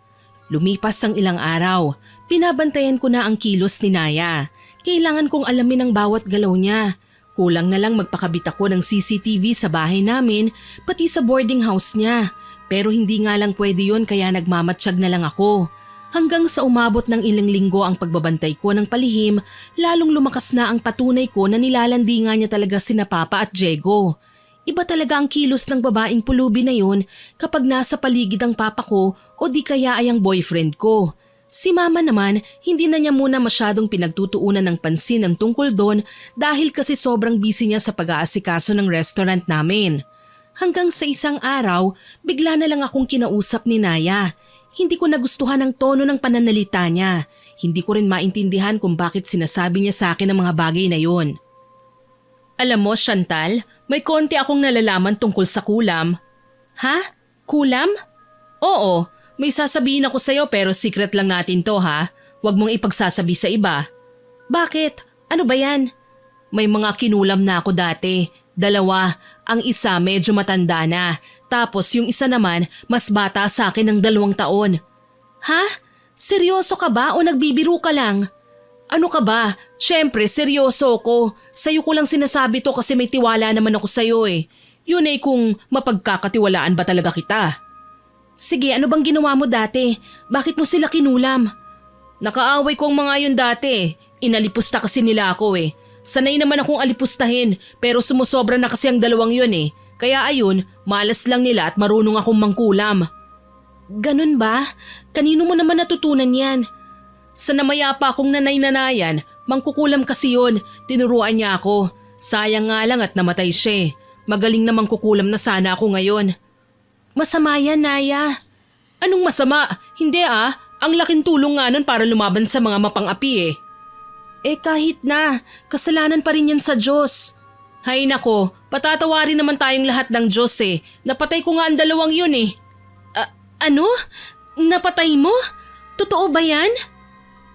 Lumipas ang ilang araw, pinabantayan ko na ang kilos ni Naya. Kailangan kong alamin ang bawat galaw niya. Kulang na lang magpakabit ako ng CCTV sa bahay namin, pati sa boarding house niya. Pero hindi nga lang pwede yun kaya nagmamatsyag na lang ako. Hanggang sa umabot ng ilang linggo ang pagbabantay ko ng palihim, lalong lumakas na ang patunay ko na nilalandi nga niya talaga sina Papa at Diego. Iba talaga ang kilos ng babaeng pulubi na yun kapag nasa paligid ang papa ko o di kaya ay ang boyfriend ko. Si Mama naman, hindi na niya muna masyadong pinagtutuunan ng pansin ang tungkol doon dahil kasi sobrang busy niya sa pag-aasikaso ng restaurant namin. Hanggang sa isang araw, bigla na lang akong kinausap ni Naya. Hindi ko nagustuhan ang tono ng pananalita niya. Hindi ko rin maintindihan kung bakit sinasabi niya sa akin ang mga bagay na yon. Alam mo, Chantal, may konti akong nalalaman tungkol sa kulam. Ha? Kulam? Oo, may sasabihin ako sa'yo pero secret lang natin to ha. Huwag mong ipagsasabi sa iba. Bakit? Ano ba yan? May mga kinulam na ako dati. 2, ang isa medyo matanda na. Tapos yung isa naman mas bata sa akin ng 2 taon. Ha? Seryoso ka ba o nagbibiro ka lang? Ano ka ba? Siyempre, seryoso ko. Sa'yo ko lang sinasabi to kasi may tiwala naman ako sa'yo eh. Yun ay kung mapagkakatiwalaan ba talaga kita. Sige, ano bang ginawa mo dati? Bakit mo sila kinulam? Nakaaway ko ang mga yun dati. Inalipusta kasi nila ako eh. Sanay naman akong alipustahin pero sumusobra na kasi ang 2 yun eh. Kaya ayun, malas lang nila at marunong akong mangkulam. Ganun ba? Kanino mo naman natutunan yan? Sa namayapa akong nanay-nanayan, mangkukulam kasi yun. Tinuruan niya ako. Sayang nga lang at namatay siya. Magaling na mangkukulam na sana ako ngayon. Masama yan, Naya. Anong masama? Hindi ah. Ang laking tulong nga nun para lumaban sa mga mapang-api eh. Kahit na, kasalanan pa rin yan sa Diyos. Hay nako, patatawarin naman tayong lahat ng Diyos eh. Napatay ko nga ang 2 yun eh. Ano? Napatay mo? Totoo ba yan?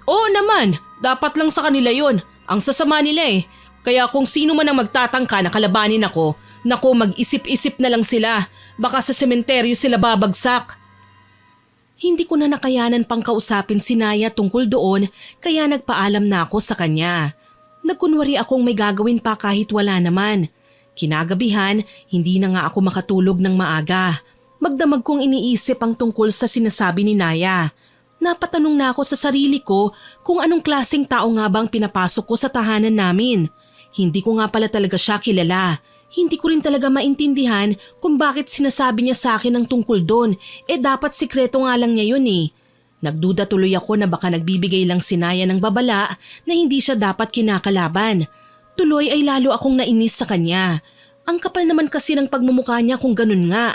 Oo naman, dapat lang sa kanila yun. Ang sasama nila eh. Kaya kung sino man ang magtatangka na kalabanin ako, naku mag-isip-isip na lang sila. Baka sa sementeryo sila babagsak. Hindi ko na nakayanan pang kausapin si Naya tungkol doon kaya nagpaalam na ako sa kanya. Nagkunwari akong may gagawin pa kahit wala naman. Kinagabihan, hindi na nga ako makatulog ng maaga. Magdamag kong iniisip ang tungkol sa sinasabi ni Naya. Napatanong na ako sa sarili ko kung anong klaseng tao nga bang pinapasok ko sa tahanan namin. Hindi ko nga pala talaga siya kilala. Hindi ko rin talaga maintindihan kung bakit sinasabi niya sa akin ang tungkol doon. Dapat sikreto nga lang niya yun eh. Nagduda tuloy ako na baka nagbibigay lang si Naya ng babala na hindi siya dapat kinakalaban. Tuloy ay lalo akong nainis sa kanya. Ang kapal naman kasi ng pagmumukha niya kung ganun nga.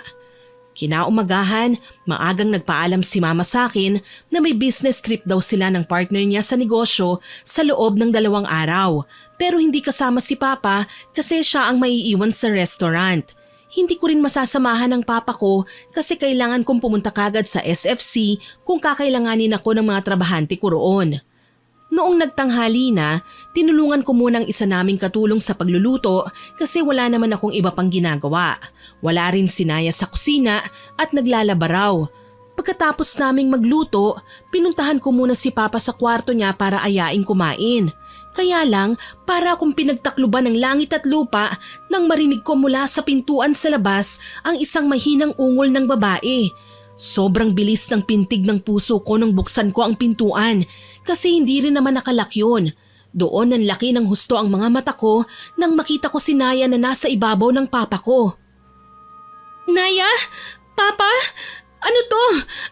Kinaumagahan, maagang nagpaalam si Mama sa akin na may business trip daw sila ng partner niya sa negosyo sa loob ng 2 araw. Pero hindi kasama si Papa kasi siya ang maiiwan sa restaurant. Hindi ko rin masasamahan ng Papa ko kasi kailangan kong pumunta kagad sa SFC kung kakailanganin ako ng mga trabahante ko roon. Noong nagtanghali na, tinulungan ko munang isa naming katulong sa pagluluto kasi wala naman akong iba pang ginagawa. Wala rin si Naya sa kusina at naglalaba raw. Pagkatapos naming magluto, pinuntahan ko muna si Papa sa kwarto niya para ayaing kumain. Kaya lang, para akong pinagtakluban ng langit at lupa nang marinig ko mula sa pintuan sa labas ang isang mahinang ungol ng babae. Sobrang bilis ng pintig ng puso ko nung buksan ko ang pintuan kasi hindi rin naman nakalak yun. Doon ang laki ng husto ang mga mata ko nang makita ko si Naya na nasa ibabaw ng papa ko. Naya? Papa? Ano to?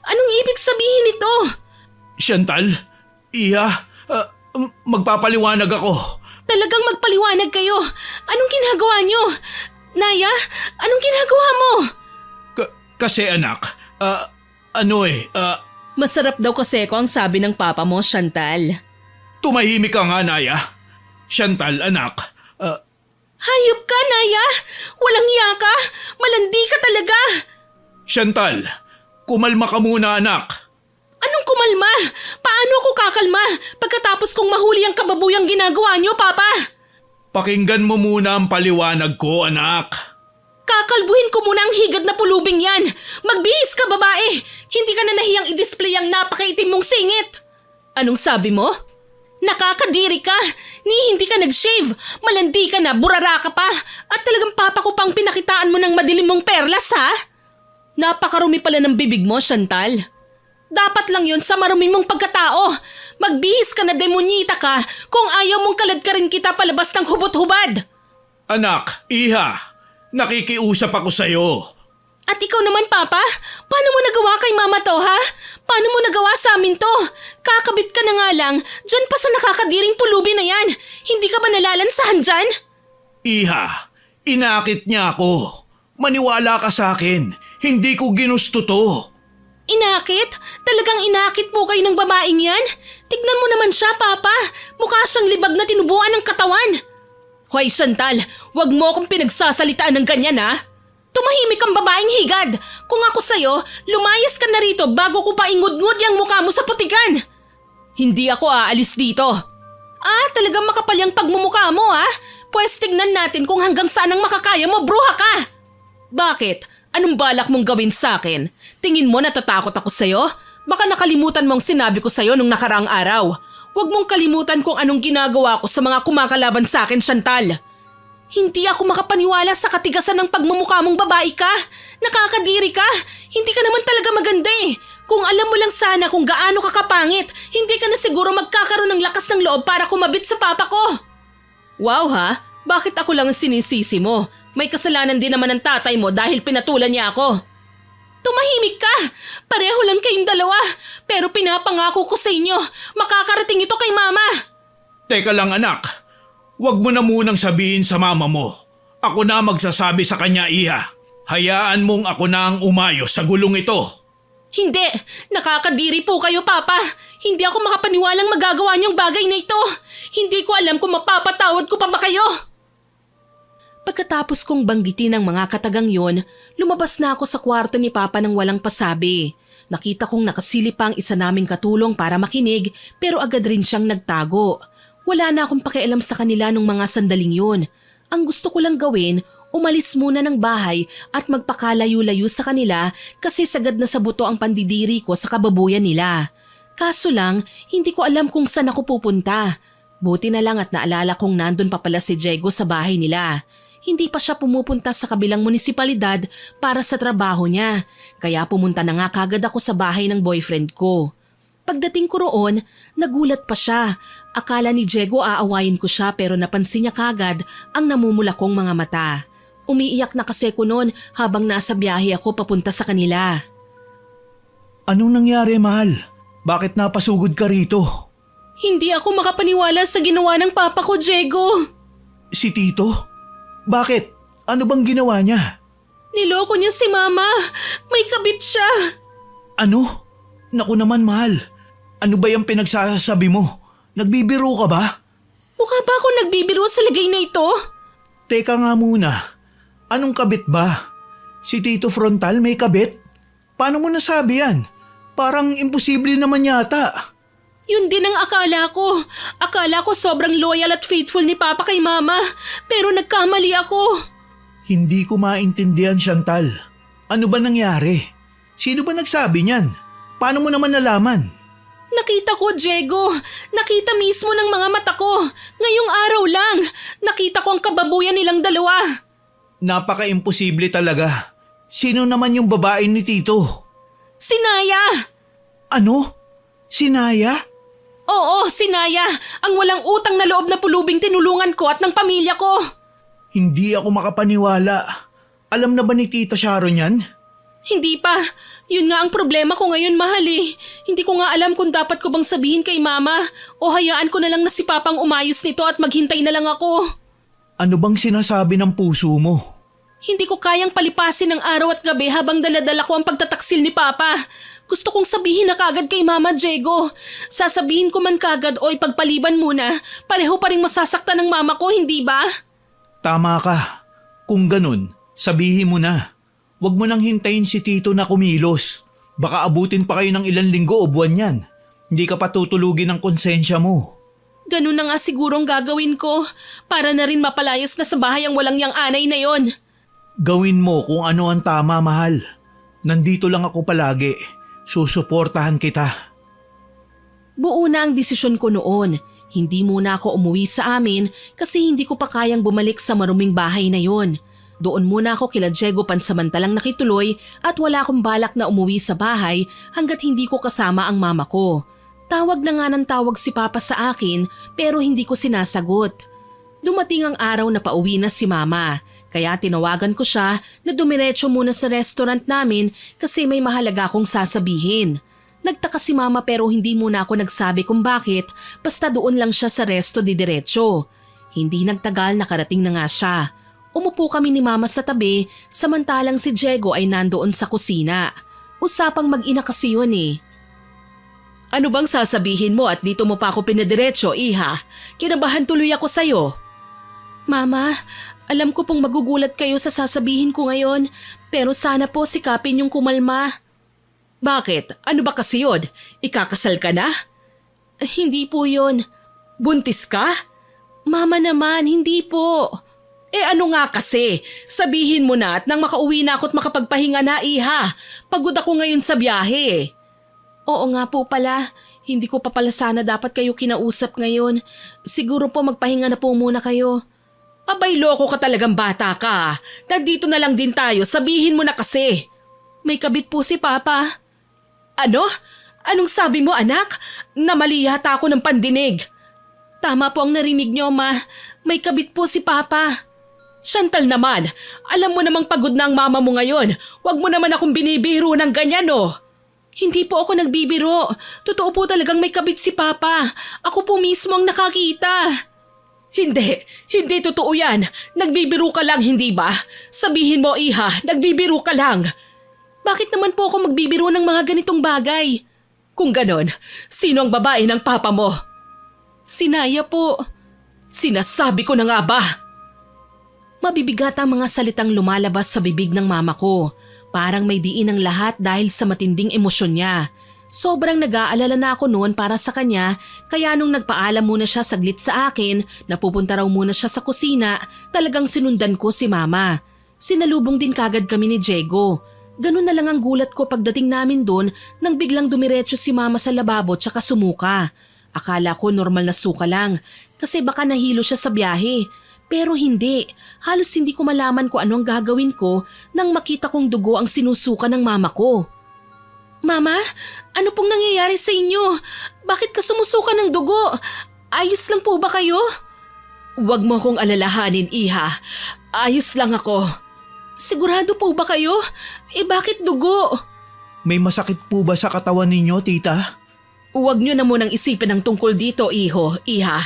Anong ibig sabihin nito? Chantal? Iya? Magpapaliwanag ako. Talagang magpaliwanag kayo. Anong ginagawa nyo? Naya, anong ginagawa mo? Kasi anak, Masarap daw kasi ko ang sabi ng papa mo, Chantal. tumahimik ka nga, Naya. Chantal, anak, Hayop ka, Naya! Walang iya ka! Malandi ka talaga! Chantal, kumalma ka muna anak. Anong kumalma? Paano ako kakalma pagkatapos kong mahuli ang kababuyang ginagawa niyo, Papa? Pakinggan mo muna ang paliwanag ko, anak. Kakalbuhin ko muna ang higad na pulubing yan. Magbihis ka, babae. Hindi ka na nahiyang i-display ang napakaitim mong singit. Anong sabi mo? Nakakadiri ka. Hindi ka nag-shave. Malandi ka na, burara ka pa. At talagang papa ko pang pinakitaan mo ng madilim mong perlas, ha? Napakarumi pala ng bibig mo, Chantal. Dapat lang yun sa marumi mong pagkatao. Magbihis ka na, demonyita ka, kung ayaw mong kalad ka rin kita palabas ng hubot-hubad. Anak, iha, nakikiusap ako sa'yo. At ikaw naman, Papa? Paano mo nagawa kay Mama to, ha? Paano mo nagawa sa amin to? Kakabit ka na nga lang, dyan pa sa nakakadiring pulubi na yan. Hindi ka ba nalalansahan dyan? Iha, inakit niya ako. Maniwala ka sa akin, hindi ko ginusto to. Inakit? Talagang inakit po kayo ng babaeng yan? Tignan mo naman siya, Papa. Mukha siyang libag na tinubuan ng katawan. Hoy, Chantal, wag mo akong pinagsasalitaan ng ganyan, ha? Tumahimik ang babaeng higad. Kung ako sa'yo, lumayas ka na rito bago ko pa ingud-ngud yung mukha mo sa putikan. Hindi ako aalis dito. Talagang makapal yung pagmumukha mo, ha? Pwes tignan natin kung hanggang saan ang makakaya mo, bruha ka. Bakit? Anong balak mong gawin sa akin? Tingin mo natatakot ako sa'yo? Baka nakalimutan mong sinabi ko sa'yo nung nakaraang araw. Huwag mong kalimutan kung anong ginagawa ko sa mga kumakalaban sa akin, Chantal. Hindi ako makapaniwala sa katigasan ng pagmumukha mong babae ka. Nakakadiri ka. Hindi ka naman talaga maganda eh. Kung alam mo lang sana kung gaano ka kapangit, hindi ka na siguro magkakaroon ng lakas ng loob para kumabit sa papa ko. Wow ha? Bakit ako lang ang sinisisi mo? May kasalanan din naman ng tatay mo dahil pinatulan niya ako. Tumahimik ka! Pareho lang kayong dalawa. Pero pinapangako ko sa inyo, makakarating ito kay Mama. Teka lang anak, huwag mo na munang sabihin sa mama mo. Ako na magsasabi sa kanya, iha. Hayaan mong ako na ang umayos sa gulong ito. Hindi! Nakakadiri po kayo, Papa. Hindi ako makapaniwalang magagawa niyong bagay na ito. Hindi ko alam kung mapapatawad ko pa ba kayo. Pagkatapos kong banggitin ang mga katagang yon, lumabas na ako sa kwarto ni Papa nang walang pasabi. Nakita kong nakasilip pa ang isa naming katulong para makinig pero agad rin siyang nagtago. Wala na akong pakialam sa kanila nung mga sandaling yun. Ang gusto ko lang gawin, umalis muna ng bahay at magpakalayo-layo sa kanila kasi sagad na sa buto ang pandidiri ko sa kababuyan nila. Kaso lang, hindi ko alam kung saan ako pupunta. Buti na lang at naalala kong nandun pa pala si Diego sa bahay nila. Hindi pa siya pumupunta sa kabilang munisipalidad para sa trabaho niya, kaya pumunta na nga kagad ako sa bahay ng boyfriend ko. Pagdating ko roon, nagulat pa siya. Akala ni Diego aawayin ko siya pero napansin niya kagad ang namumula kong mga mata. Umiiyak na kasi ko noon habang nasa biyahe ako papunta sa kanila. Anong nangyari, mahal? Bakit napasugod ka rito? Hindi ako makapaniwala sa ginawa ng papa ko, Diego. Si Tito? Bakit? Ano bang ginawa niya? Niloko niya si Mama. May kabit siya. Ano? Naku naman, mahal. Ano ba yung pinagsasabi mo? Nagbibiro ka ba? Mukha ba ako nagbibiro sa lagay na ito? Teka nga muna. Anong kabit ba? Si Tito Frontal may kabit? Paano mo nasabi yan? Parang imposible naman yata. Yun din ang akala ko. Akala ko sobrang loyal at faithful ni Papa kay Mama. Pero nagkamali ako. Hindi ko maintindihan, Chantal. Ano ba nangyari? Sino ba nagsabi niyan? Paano mo naman nalaman? Nakita ko, Diego. Nakita mismo ng mga mata ko. Ngayong araw lang. Nakita ko ang kababuyan nilang dalawa. Napaka-imposible talaga. Sino naman yung babae ni Tito? Si Naya! Ano? Si Naya? Oo, si Naya. Ang walang utang na loob na pulubing tinulungan ko at ng pamilya ko. Hindi ako makapaniwala. Alam na ba ni Tita Sharon yan? Hindi pa. Yun nga ang problema ko ngayon, mahal eh. Hindi ko nga alam kung dapat ko bang sabihin kay Mama o hayaan ko na lang na si Papang umayos nito at maghintay na lang ako. Ano bang sinasabi ng puso mo? Hindi ko kayang palipasin ng araw at gabi habang daladala ko ang pagtataksil ni Papa. Gusto kong sabihin na kagad kay Mama, Diego. Sasabihin ko man kagad o ipagpaliban muna, pareho pa rin masasaktan ng mama ko, hindi ba? Tama ka. Kung ganun, sabihin mo na. Huwag mo nang hintayin si Tito na kumilos. Baka abutin pa kayo ng ilang linggo o buwan yan. Hindi ka pa tutulugin ng konsensya mo. Ganun na nga sigurong gagawin ko para na rin mapalayas na sa bahay ang walang yang anay na yon. Gawin mo kung ano ang tama, mahal. Nandito lang ako palagi. Susuportahan kita. Buo na ang desisyon ko noon. Hindi muna ako umuwi sa amin kasi hindi ko pa kayang bumalik sa maruming bahay na yon. Doon muna ako kila Diego pansamantalang nakituloy at wala akong balak na umuwi sa bahay hanggat hindi ko kasama ang mama ko. Tawag na nga ng tawag si Papa sa akin pero hindi ko sinasagot. Dumating ang araw na pauwi na si Mama kaya tinawagan ko siya na dumiretso muna sa restaurant namin kasi may mahalaga akong sasabihin. Nagtaka si Mama pero hindi muna ako nagsabi kung bakit basta doon lang siya sa resto diretso. Hindi nagtagal nakarating na nga siya. Umupo kami ni Mama sa tabi samantalang si Diego ay nandoon sa kusina. Usapang mag-ina kasi yun eh. Ano bang sasabihin mo at dito mo pa ako pinadiretso, Iha? Kinabahan tuloy ako sa'yo. Mama, alam ko pong magugulat kayo sa sasabihin ko ngayon pero sana po sikapin yung kumalma. Bakit? Ano ba kasi yun? Ikakasal ka na? Hindi po yun. Buntis ka? Mama naman, hindi po. Ano nga kasi? Sabihin mo na at nang makauwi na ako at makapagpahinga na, Iha. Pagod ako ngayon sa biyahe. Oo nga po pala. Hindi ko pa pala sana dapat kayo kinausap ngayon. Siguro po magpahinga na po muna kayo. Abay, loko ka talagang bata ka. Nandito na lang din tayo. Sabihin mo na kasi. May kabit po si Papa. Ano? Anong sabi mo, anak? Namali yata ako ng pandinig. Tama po ang narinig niyo, Ma. May kabit po si Papa. Chantal naman, alam mo namang pagod na ang mama mo ngayon. Huwag mo naman akong binibiro ng ganyan, oh. Hindi po ako nagbibiro. Totoo po talagang may kabit si Papa. Ako po mismo ang nakakita. Hindi totoo yan. Nagbibiro ka lang, hindi ba? Sabihin mo, Iha, nagbibiro ka lang. Bakit naman po ako magbibiro ng mga ganitong bagay? Kung ganon, sino ang babae ng papa mo? Si Naya po. Sinasabi ko na nga ba? Mabibigat ang mga salitang lumalabas sa bibig ng mama ko. Parang may diin ang lahat dahil sa matinding emosyon niya. Sobrang nag-aalala na ako noon para sa kanya kaya nung nagpaalam muna siya saglit sa akin na pupunta raw muna siya sa kusina, talagang sinundan ko si mama. Sinalubong din kagad kami ni Diego. Ganun na lang ang gulat ko pagdating namin doon nang biglang dumiretso si mama sa lababo tsaka sumuka. Akala ko normal na suka lang kasi baka nahilo siya sa biyahe. Pero hindi, halos hindi ko malaman kung ano ang gagawin ko nang makita kong dugo ang sinusuka ng mama ko. Mama, ano pong nangyayari sa inyo? Bakit ka sumusuka ng dugo? Ayos lang po ba kayo? Huwag mo akong alalahanin, Iha. Ayos lang ako. Sigurado po ba kayo? Bakit dugo? May masakit po ba sa katawan ninyo, tita? Huwag niyo na munang isipin ang tungkol dito, Iha.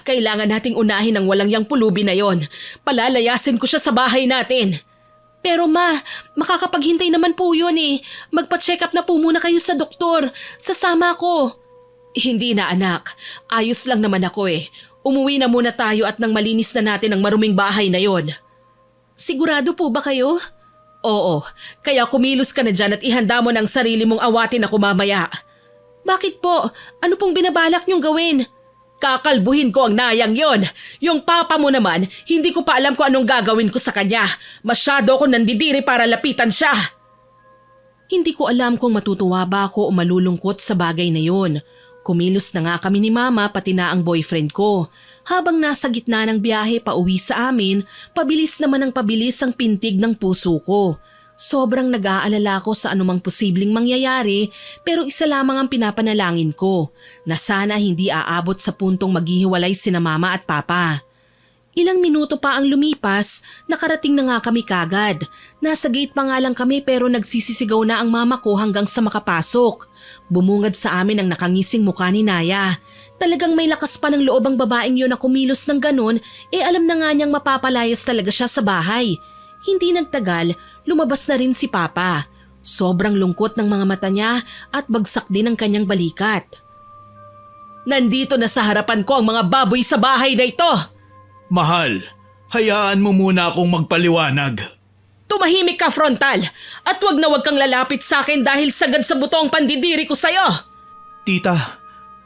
Kailangan nating unahin ang walang yang pulubi na yon. Palalayasin ko siya sa bahay natin. Pero ma, makakapaghintay naman po yun eh. Magpa-check up na po muna kayo sa doktor. Sasama ko. Hindi na anak. Ayos lang naman ako eh. Umuwi na muna tayo at nang malinis na natin ang maruming bahay na yon. Sigurado po ba kayo? Oo, kaya kumilos ka na dyan at ihanda mo ng sarili mong awatin ako mamaya. Bakit po? Ano pong binabalak niyong gawin? Kakalbuhin ko ang Nayang yon. Yung papa mo naman, hindi ko pa alam kung anong gagawin ko sa kanya. Masyado ako nandidiri para lapitan siya. Hindi ko alam kung matutuwa ba ako o malulungkot sa bagay na yon. Kumilos na nga kami ni Mama pati na ang boyfriend ko. Habang nasa gitna ng biyahe pa uwi sa amin, pabilis naman ang pabilis ang pintig ng puso ko. Sobrang nag-aalala ko sa anumang posibleng mangyayari pero isa lamang ang pinapanalangin ko, na sana hindi aabot sa puntong maghihiwalay sina Mama at Papa. Ilang minuto pa ang lumipas, nakarating na nga kami kagad. Nasa gate pa nga lang kami pero nagsisisigaw na ang mama ko hanggang sa makapasok. Bumungad sa amin ang nakangising mukha ni Naya. Talagang may lakas pa ng loob ang babaeng yun na kumilos ng ganun, alam na nga niyang mapapalayas talaga siya sa bahay. Hindi nagtagal, lumabas na rin si Papa. Sobrang lungkot ng mga mata niya at bagsak din ang kanyang balikat. Nandito na sa harapan ko ang mga baboy sa bahay na ito! Mahal, Hayaan mo muna akong magpaliwanag. Tumahimik ka, Frontal, at wag na wag kang lalapit sa akin dahil sagad sa buto ang pandidiri ko sa'yo. Tita,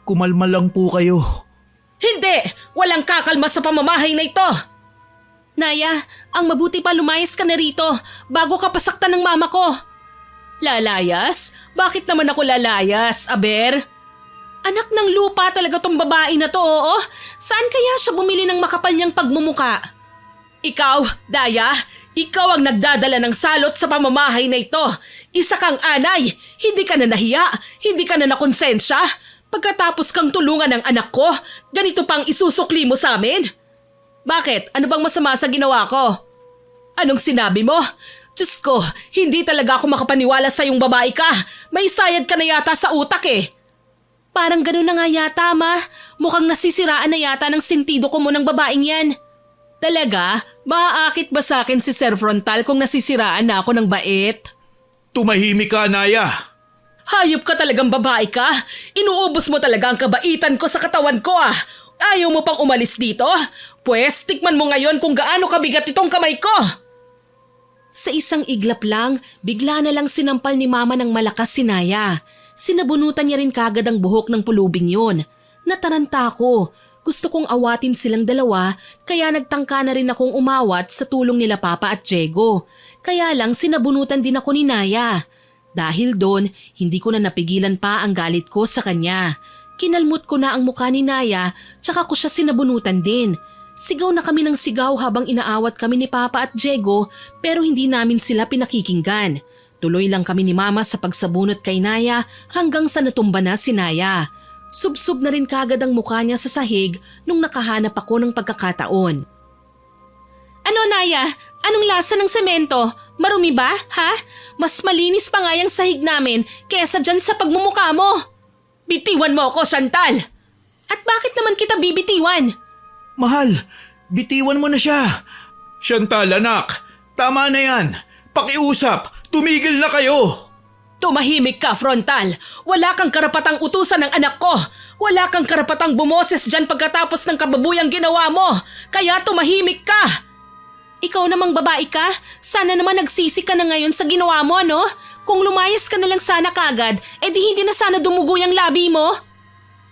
kumalma lang po kayo. Hindi! Walang kakalma sa pamamahay na ito! Naya, ang mabuti pa lumayas ka na rito bago ka pasaktan ng mama ko. Lalayas? Bakit naman ako lalayas, Aber? Anak ng lupa talaga tong babae na to, oo? Saan kaya siya bumili ng makapal niyang pagmumuka? Ikaw, Daya, ikaw ang nagdadala ng salot sa pamamahay na ito. Isa kang anay, hindi ka na nahiya, hindi ka na nakonsensya. Pagkatapos kang tulungan ng anak ko, ganito pang isusukli mo sa amin? Bakit? Ano bang masama sa ginawa ko? Anong sinabi mo? Diyos ko, hindi talaga ako makapaniwala sa yung babae ka. May sayad ka na yata sa utak eh. Parang ganun na nga yata, ma. Mukhang nasisiraan na yata ng sentido ko mo ng babaeng yan. Talaga? Maaakit ba sa akin si Sir Frontal kung nasisiraan na ako ng bait? Tumahimik ka, Naya. Hayop ka talagang babae ka. Inuubos mo talaga ang kabaitan ko sa katawan ko ah. Ayaw mo pang umalis dito? Pwes, tikman mo ngayon kung gaano kabigat itong kamay ko. Sa isang iglap lang, bigla na lang sinampal ni Mama ng malakas si Naya. Sinabunutan niya rin kagad ang buhok ng pulubing yun. Nataranta ako. Gusto kong awatin silang dalawa, kaya nagtangka na rin akong umawat sa tulong nila Papa at Diego. Kaya lang sinabunutan din ako ni Naya. Dahil doon, hindi ko na napigilan pa ang galit ko sa kanya. Kinalmot ko na ang mukha ni Naya, tsaka ko siya sinabunutan din. Sigaw na kami ng sigaw habang inaawat kami ni Papa at Diego, pero hindi namin sila pinakikinggan. Tuloy lang kami ni Mama sa pagsabunot kay Naya hanggang sa natumba na si Naya. Subsob na rin kagad ang mukha niya sa sahig nung nakahanap ako ng pagkakataon. Ano, Naya? Anong lasa ng semento? Marumi ba, ha? Mas malinis pa nga yung sahig namin kesa dyan sa pagmumukha mo. Bitiwan mo ako, Chantal! At bakit naman kita bibitiwan? Mahal, bitiwan mo na siya. Chantal, anak, tama na yan. Pakiusap, tumigil na kayo. Tumahimik ka, Frontal. Wala kang karapatang utusan ng anak ko. Wala kang karapatang bumoses dyan pagkatapos ng kababuyang ginawa mo. Kaya tumahimik ka. Ikaw namang babae ka, sana naman nagsisi ka na ngayon sa ginawa mo, ano? Kung lumayas ka na lang sana kagad, edi hindi na sana dumugo yung labi mo.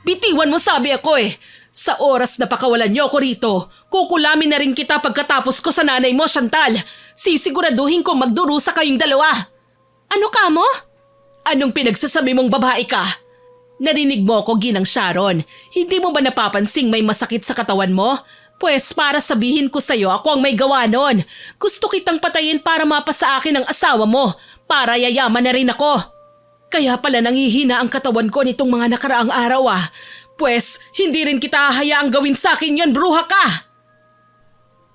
Bitiwan mo sabi ako eh. Sa oras na pakawalan niyo ako rito, kukulamin na rin kita pagkatapos ko sa nanay mo, Chantal. Sisiguraduhin kong magdurusa kayong dalawa. Ano ka mo? Anong pinagsasabi mong babae ka? Narinig mo ko, Ginang Sharon. Hindi mo ba napapansing may masakit sa katawan mo? Pwes para sabihin ko sa'yo ako ang may gawa nun. Gusto kitang patayin para mapasa akin ang asawa mo. Para yayaman na rin ako. Kaya pala nangihina ang katawan ko nitong mga nakaraang araw ah. Pwes hindi rin kita hayaang gawin sa akin yon, bruha ka!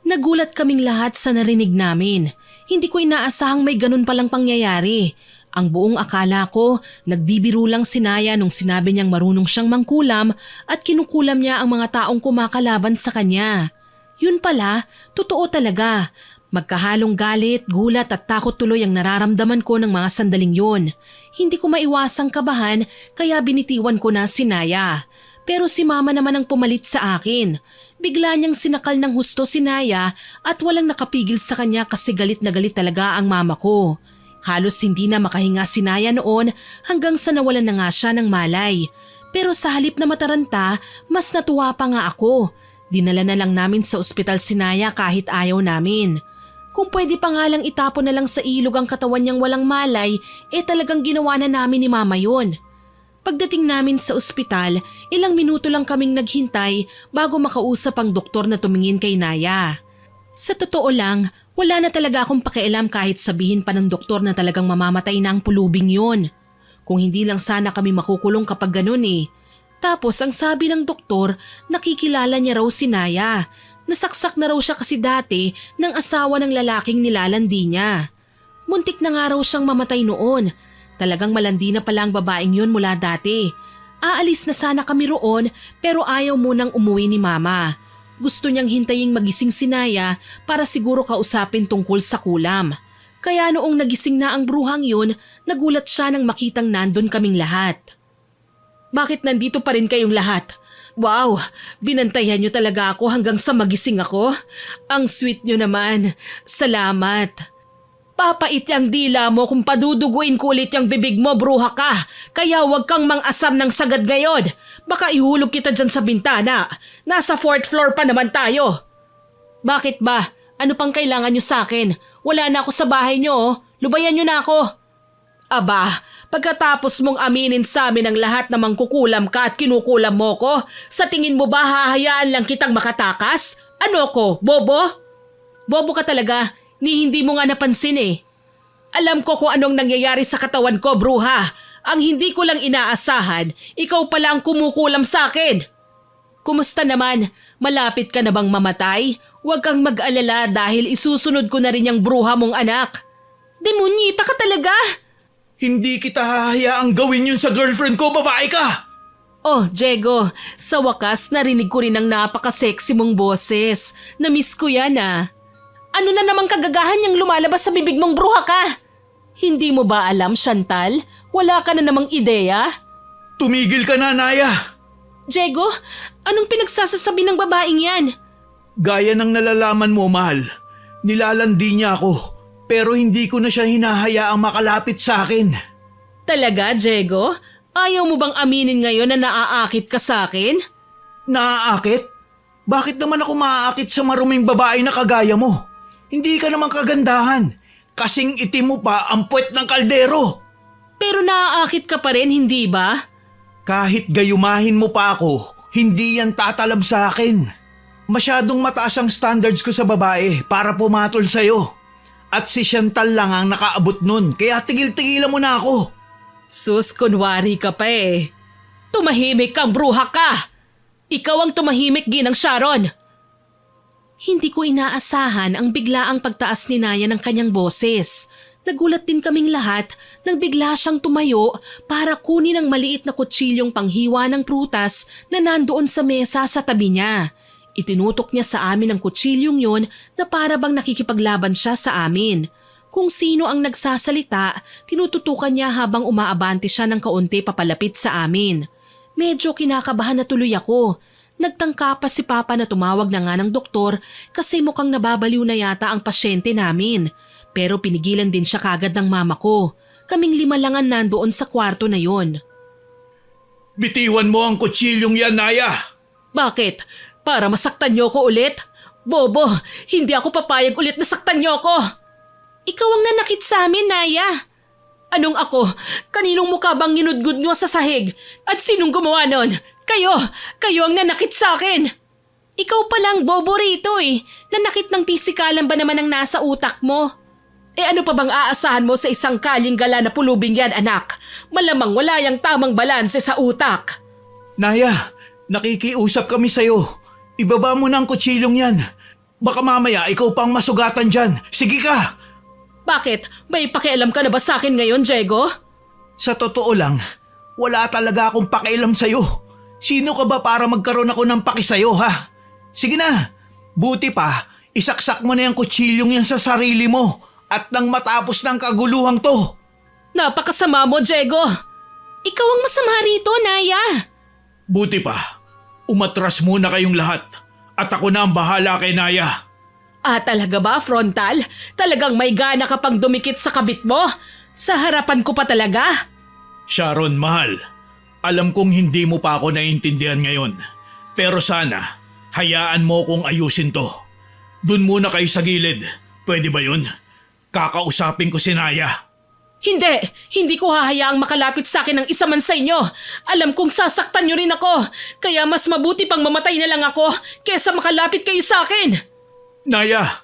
Nagulat kaming lahat sa narinig namin. Hindi ko inaasahang may ganun palang pangyayari. Ang buong akala ko, nagbibiro lang si Naya nung sinabi niyang marunong siyang mangkulam at kinukulam niya ang mga taong kumakalaban sa kanya. Yun pala, totoo talaga. Magkahalong galit, gulat at takot tuloy ang nararamdaman ko ng mga sandaling yun. Hindi ko maiwasang kabahan kaya binitiwan ko na si Naya. Pero si Mama naman ang pumalit sa akin. Bigla niyang sinakal ng husto si Naya at walang nakapigil sa kanya kasi galit na galit talaga ang mama ko. Halos hindi na makahinga si Naya noon hanggang sa nawalan na nga siya ng malay. Pero sa halip na mataranta, mas natuwa pa nga ako. Dinala na lang namin sa ospital si Naya kahit ayaw namin. Kung pwede pa nga lang itapon na lang sa ilog ang katawan niyang walang malay, talagang ginawa na namin ni Mama yun. Pagdating namin sa ospital, ilang minuto lang kaming naghintay bago makausap ang doktor na tumingin kay Naya. Sa totoo lang, wala na talaga akong pakialam kahit sabihin pa ng doktor na talagang mamamatay na ang pulubing yun. Kung hindi lang sana kami makukulong kapag ganun eh. Tapos ang sabi ng doktor, nakikilala niya raw si Naya. Nasaksak na raw siya kasi dati ng asawa ng lalaking nilalandi niya. Muntik na nga raw siyang mamatay noon. Talagang malandi na pala ang babaeng yun mula dati. Aalis na sana kami roon pero ayaw munang umuwi ni Mama. Gusto niyang hintaying magising si Naya para siguro kausapin tungkol sa kulam. Kaya noong nagising na ang bruhang yun, nagulat siya nang makitang nandun kaming lahat. Bakit nandito pa rin kayong lahat? Wow, binantayan niyo talaga ako hanggang sa magising ako. Ang sweet niyo naman. Salamat. Papait yang dila mo kung paduduguin ko ulit yung bibig mo, bruha ka. Kaya huwag kang mang-asar ng sagad ngayon. Baka ihulog kita dyan sa bintana. Nasa 4th floor pa naman tayo. Bakit ba? Ano pang kailangan niyo sa akin? Wala na ako sa bahay niyo, oh. Lubayan niyo na ako. Aba, pagkatapos mong aminin sa amin ang lahat na mangkukulam ka at kinukulam mo ko, sa tingin mo ba hahayaan lang kitang makatakas? Ano ko, bobo? Bobo ka talaga, ni hindi mo nga napansin eh. Alam ko kung anong nangyayari sa katawan ko, bruha. Ang hindi ko lang inaasahan, ikaw pala ang kumukulam sa akin. Kumusta naman? Malapit ka na bang mamatay? Huwag kang mag-alala dahil isusunod ko na rin yung bruha mong anak. Demonyita ka talaga! Hindi kita hahayaang gawin yun sa girlfriend ko, babae ka! Oh, Diego, sa wakas narinig ko rin ang napaka-sexy mong boses. Na-miss ko yan ah. Ano na namang kagagahan yung lumalabas sa bibig mong bruha ka? Hindi mo ba alam, Chantal? Wala ka na namang ideya? Tumigil ka na, Naya! Diego, anong pinagsasasabi ng babaeng yan? Gaya ng nalalaman mo, mahal. Nilalandi niya ako. Pero hindi ko na siya hinahayaang makalapit sa akin. Talaga, Diego? Ayaw mo bang aminin ngayon na naaakit ka sa akin? Naaakit? Bakit naman ako maaakit sa maruming babae na kagaya mo? Hindi ka naman kagandahan. Kasing itim mo pa ang puwet ng kaldero. Pero naaakit ka pa rin, hindi ba? Kahit gayumahin mo pa ako, hindi yan tatalab sa akin. Masyadong mataas ang standards ko sa babae para pumatol sa'yo. At si Chantal lang ang nakaabot nun, kaya tigil-tigilan mo na ako. Sus, kunwari ka pa eh. Tumahimik kang bruha ka! Ikaw ang tumahimik, Ginang Sharon! Hindi ko inaasahan ang biglaang pagtaas ni Naya ng kanyang boses. Nagulat din kaming lahat nang bigla siyang tumayo para kunin ang maliit na kutsilyong panghiwa ng prutas na nandoon sa mesa sa tabi niya. Itinutok niya sa amin ang kutsilyong yon na para bang nakikipaglaban siya sa amin. Kung sino ang nagsasalita, tinututukan niya habang umaabante siya ng kaunti papalapit sa amin. Medyo kinakabahan na tuloy ako. Nagtangka pa si Papa na tumawag na nga ng doktor kasi mukhang nababaliw na yata ang pasyente namin. Pero pinigilan din siya kagad ng mama ko. Kaming 5 lang ang nandoon sa kwarto na yon. Bitiwan mo ang kutsilyong yan, Naya! Bakit? Para masaktan niyo ko ulit? Bobo, hindi ako papayag ulit na saktan niyo ako. Ikaw ang nanakit sa amin, Naya. Anong ako? Kaninong mukha bang ginudgud niyo sa sahig? At sinong gumawa nun? Kayo ang nanakit sa akin. Ikaw palang bobo rito eh. Nanakit ng pisikalan ba naman ang nasa utak mo? Eh ano pa bang aasahan mo sa isang kaling gala na pulubing yan, anak? Malamang wala yang tamang balanse sa utak. Naya, nakikiusap kami sa'yo. Ibaba mo na ang kutsilyong yan. Baka mamaya ikaw pang masugatan dyan. Sige ka! Bakit? May pakialam ka na ba sa akin ngayon, Diego? Sa totoo lang, wala talaga akong pakialam sa'yo. Sino ka ba para magkaroon ako ng paki sa'yo, ha? Sige na, buti pa, isaksak mo na yung kutsilyong yan sa sarili mo at nang matapos ng kaguluhang to. Napakasama mo, Diego. Ikaw ang masama rito, Naya. Buti pa, umatras muna kayong lahat at ako na ang bahala kay Naya. Ah, talaga ba, frontal? Talagang may gana ka pang dumikit sa kabit mo? Sa harapan ko pa talaga? Sharon, mahal. Alam kong hindi mo pa ako naiintindihan ngayon. Pero sana, hayaan mo kong ayusin to. Dun muna kayo sa gilid. Pwede ba yun? Kakausapin ko si Naya. Hindi ko hahayaang makalapit sa akin ng isa man sa inyo. Alam kong sasaktan niyo rin ako. Kaya mas mabuti pang mamatay na lang ako kesa makalapit kayo sa akin. Naya,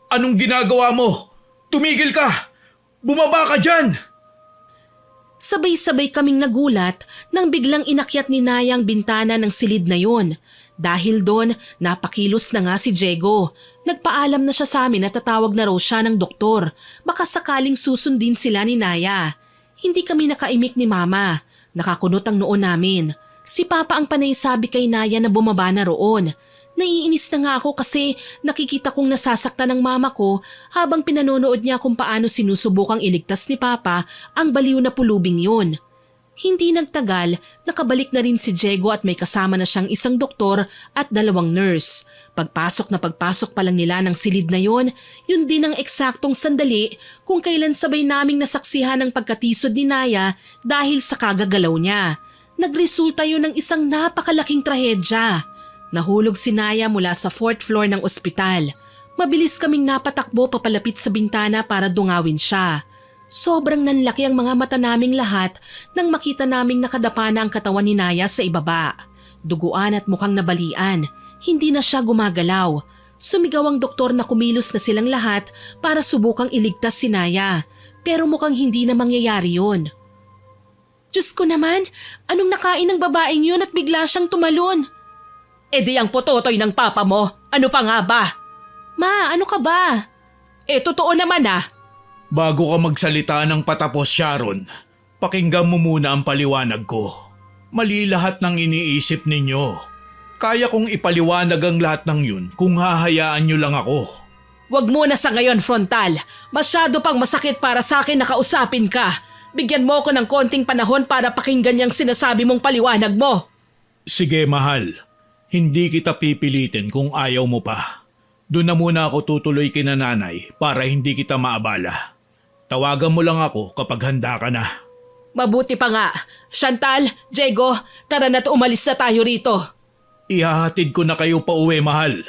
anong ginagawa mo? Tumigil ka! Bumaba ka dyan! Sabay-sabay kaming nagulat nang biglang inakyat ni Naya ang bintana ng silid na yon. Dahil doon, napakilos na nga si Diego. Nagpaalam na siya sa amin na tatawag na raw siya ng doktor. Baka sakaling susundin sila ni Naya. Hindi kami nakaimik ni Mama. Nakakunot ang noon namin. Si Papa ang panay sabi kay Naya na bumaba na roon. Naiinis na nga ako kasi nakikita kong nasasaktan ng mama ko habang pinanonood niya kung paano sinusubukang iligtas ni Papa ang baliw na pulubing yun. Hindi nagtagal, nakabalik na rin si Diego at may kasama na siyang isang doktor at 2 nurse. Pagpasok pa lang nila ng silid na yun din ang eksaktong sandali kung kailan sabay naming nasaksihan ang pagkatisod ni Naya dahil sa kagagalaw niya. Nagresulta yun ng isang napakalaking trahedya. Nahulog si Naya mula sa 4th floor ng ospital. Mabilis kaming napatakbo papalapit sa bintana para dungawin siya. Sobrang nanlaki ang mga mata naming lahat nang makita naming nakadapa na ang katawan ni Naya sa ibaba. Duguan at mukhang nabalian. Hindi na siya gumagalaw. Sumigaw ang doktor na kumilos na silang lahat para subukang iligtas si Naya. Pero mukhang hindi na mangyayari yun. Diyos ko naman, anong nakain ng babaeng yun at bigla siyang tumalon? E di ang pototoy ng papa mo. Ano pa nga ba? Ma, ano ka ba? Totoo naman ah. Bago ka magsalita ng patapos, Sharon, pakinggan mo muna ang paliwanag ko. Mali lahat ng iniisip ninyo. Kaya kong ipaliwanag ang lahat ng yun kung hahayaan nyo lang ako. Wag muna sa ngayon, Frontal. Masyado pang masakit para sa akin na kausapin ka. Bigyan mo ako ng konting panahon para pakinggan yung sinasabi mong paliwanag mo. Sige, mahal. Hindi kita pipilitin kung ayaw mo pa. Doon na muna ako tutuloy kina nanay para hindi kita maabala. Tawagan mo lang ako kapag handa ka na. Mabuti pa nga. Chantal, Diego, tara na't umalis na tayo rito. Ihahatid ko na kayo pa uwi, mahal.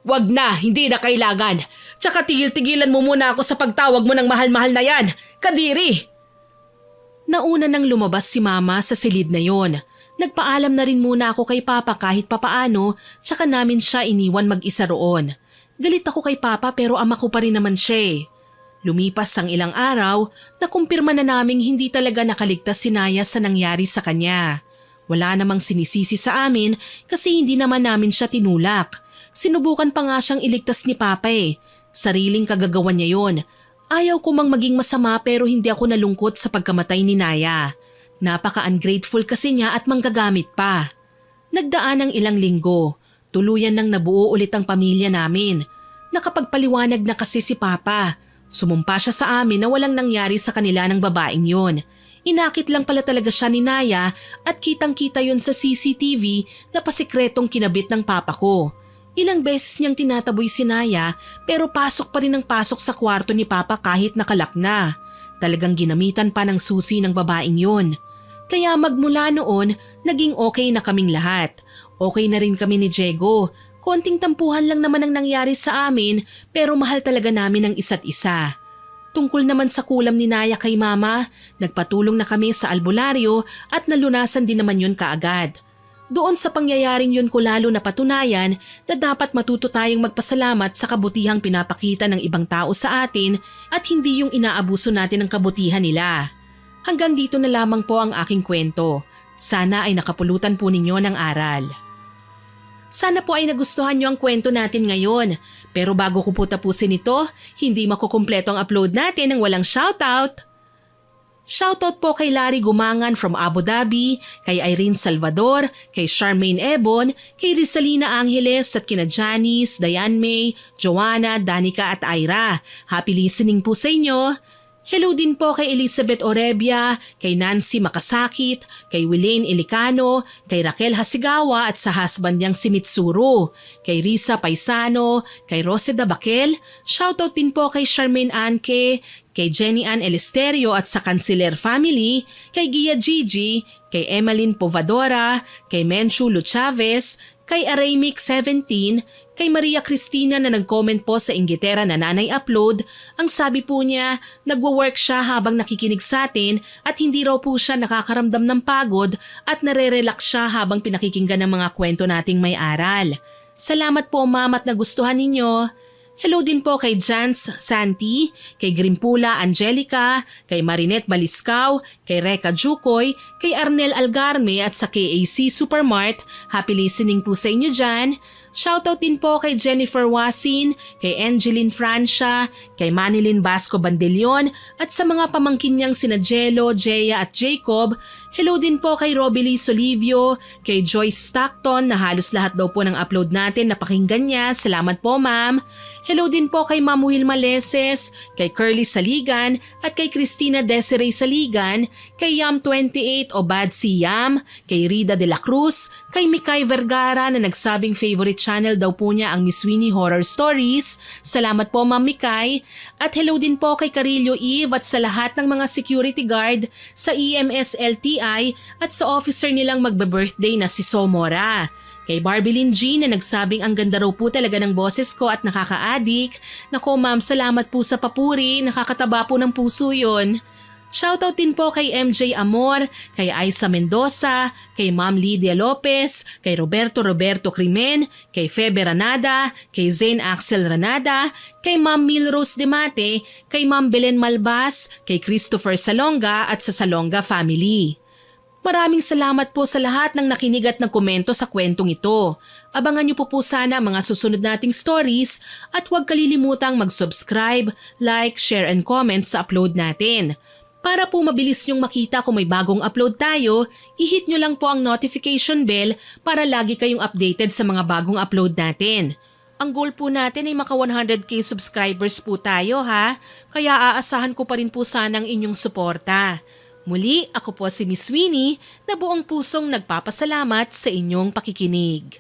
Wag na, hindi na kailangan. Tsaka tigil-tigilan mo muna ako sa pagtawag mo ng mahal-mahal na yan. Kadiri! Nauna nang lumabas si Mama sa silid na yon. Nagpaalam na rin muna ako kay Papa kahit papaano, tsaka namin siya iniwan mag-isa roon. Galit ako kay Papa pero ama ko pa rin naman siya eh. Lumipas ang ilang araw, nakumpirma na naming hindi talaga nakaligtas si Naya sa nangyari sa kanya. Wala namang sinisisi sa amin kasi hindi naman namin siya tinulak. Sinubukan pa nga siyang iligtas ni Papa eh. Sariling kagagawan niya yon. Ayaw ko mang maging masama pero hindi ako nalungkot sa pagkamatay ni Naya. Napaka-ungrateful kasi niya at manggagamit pa. Nagdaan ang ilang linggo. Tuluyan nang nabuo ulit ang pamilya namin. Nakapagpaliwanag na kasi si Papa. Sumumpa siya sa amin na walang nangyari sa kanila ng babaeng yon. Inakit lang pala talaga siya ni Naya at kitang-kita yon sa CCTV na pasikretong kinabit ng Papa ko. Ilang beses niyang tinataboy si Naya pero pasok pa rin ang pasok sa kwarto ni Papa kahit nakalak na. Talagang ginamitan pa ng susi ng babaeng yon. Kaya magmula noon, naging okay na kaming lahat. Okay na rin kami ni Diego. Konting tampuhan lang naman ang nangyari sa amin pero mahal talaga namin ang isa't isa. Tungkol naman sa kulam ni Naya kay Mama, nagpatulong na kami sa albularyo at nalunasan din naman yun kaagad. Doon sa pangyayaring yun ko lalo napatunayan na dapat matuto tayong magpasalamat sa kabutihang pinapakita ng ibang tao sa atin at hindi yung inaabuso natin ng kabutihan nila. Hanggang dito na lamang po ang aking kwento. Sana ay nakapulutan po ninyo ng aral. Sana po ay nagustuhan nyo ang kwento natin ngayon. Pero bago ko po tapusin ito, hindi makukumpleto ang upload natin ng walang shoutout. Shoutout po kay Larry Gumangan from Abu Dhabi, kay Irene Salvador, kay Charmaine Ebon, kay Rizalina Angeles at kina Janice, Diane May, Joanna, Danica at Ira. Happy listening po sa inyo. Hello din po kay Elizabeth Orebia, kay Nancy Makasakit, kay Wilaine Ilicano, kay Raquel Hasigawa at sa husband niyang si Mitsuru, kay Risa Paisano, kay Roseda Bakel, shoutout din po kay Charmaine Anke, kay Jenny Ann Elesterio at sa Canciller family, kay Gia Gigi, kay Emeline Povadora, kay Menchu Luchavez, kay Araymic 17, kay Maria Cristina na nag-comment po sa Inggitera na Nanay Upload. Ang sabi po niya, nagwo-work siya habang nakikinig sa atin at hindi raw po siya nakakaramdam ng pagod at nare-relax siya habang pinakikinggan ng mga kwento nating may aral. Salamat po ma'am at nagustuhan ninyo. Hello din po kay Jans Santi, kay Grimpula Angelica, kay Marinette Baliscao, kay Reka Jukoy, kay Arnel Algarme at sa KAC Supermart. Happy listening po sa inyo dyan. Shoutout din po kay Jennifer Wasin, kay Angeline Francia, kay Manilyn Basco Bandelion at sa mga pamangkin niyang sina Jello, Jea at Jacob. Hello din po kay Robbie Solivio, kay Joyce Stockton na halos lahat daw po ng upload natin napakinggan niya. Salamat po ma'am. Hello din po kay Ma'am Wilma Leses, kay Curly Saligan at kay Christina Desiree Saligan, kay Yam28 o Bad Si Yam, kay Rida de la Cruz, kay Mikay Vergara na nagsabing favorite channel daw po niya ang Miss Winnie Horror Stories. Salamat po Ma'am Mikay. At hello din po kay Carillo Eve at sa lahat ng mga security guard sa EMS LTI at sa officer nilang magbe-birthday na si Somora. Kay Barbilyn G na nagsabing ang ganda raw po talaga ng boses ko at nakaka-addict. Nako ma'am, salamat po sa papuri, nakakataba po ng puso yun. Shoutout din po kay MJ Amor, kay Aiza Mendoza, kay Ma'am Lydia Lopez, kay Roberto Crimen, kay Febe Ranada, kay Zane Axel Ranada, kay Ma'am Milrose Demate, kay Ma'am Belen Malbas, kay Christopher Salonga at sa Salonga family. Maraming salamat po sa lahat ng nakinig at nagkomento sa kwentong ito. Abangan niyo po sana ang mga susunod nating stories at huwag kalilimutang mag-subscribe, like, share and comment sa upload natin. Para po mabilis niyong makita kung may bagong upload tayo, i-hit niyo lang po ang notification bell para lagi kayong updated sa mga bagong upload natin. Ang goal po natin ay maka 100k subscribers po tayo ha, kaya aasahan ko pa rin po sana ang inyong suporta. Muli, ako po si Miss Winnie na buong pusong nagpapasalamat sa inyong pakikinig.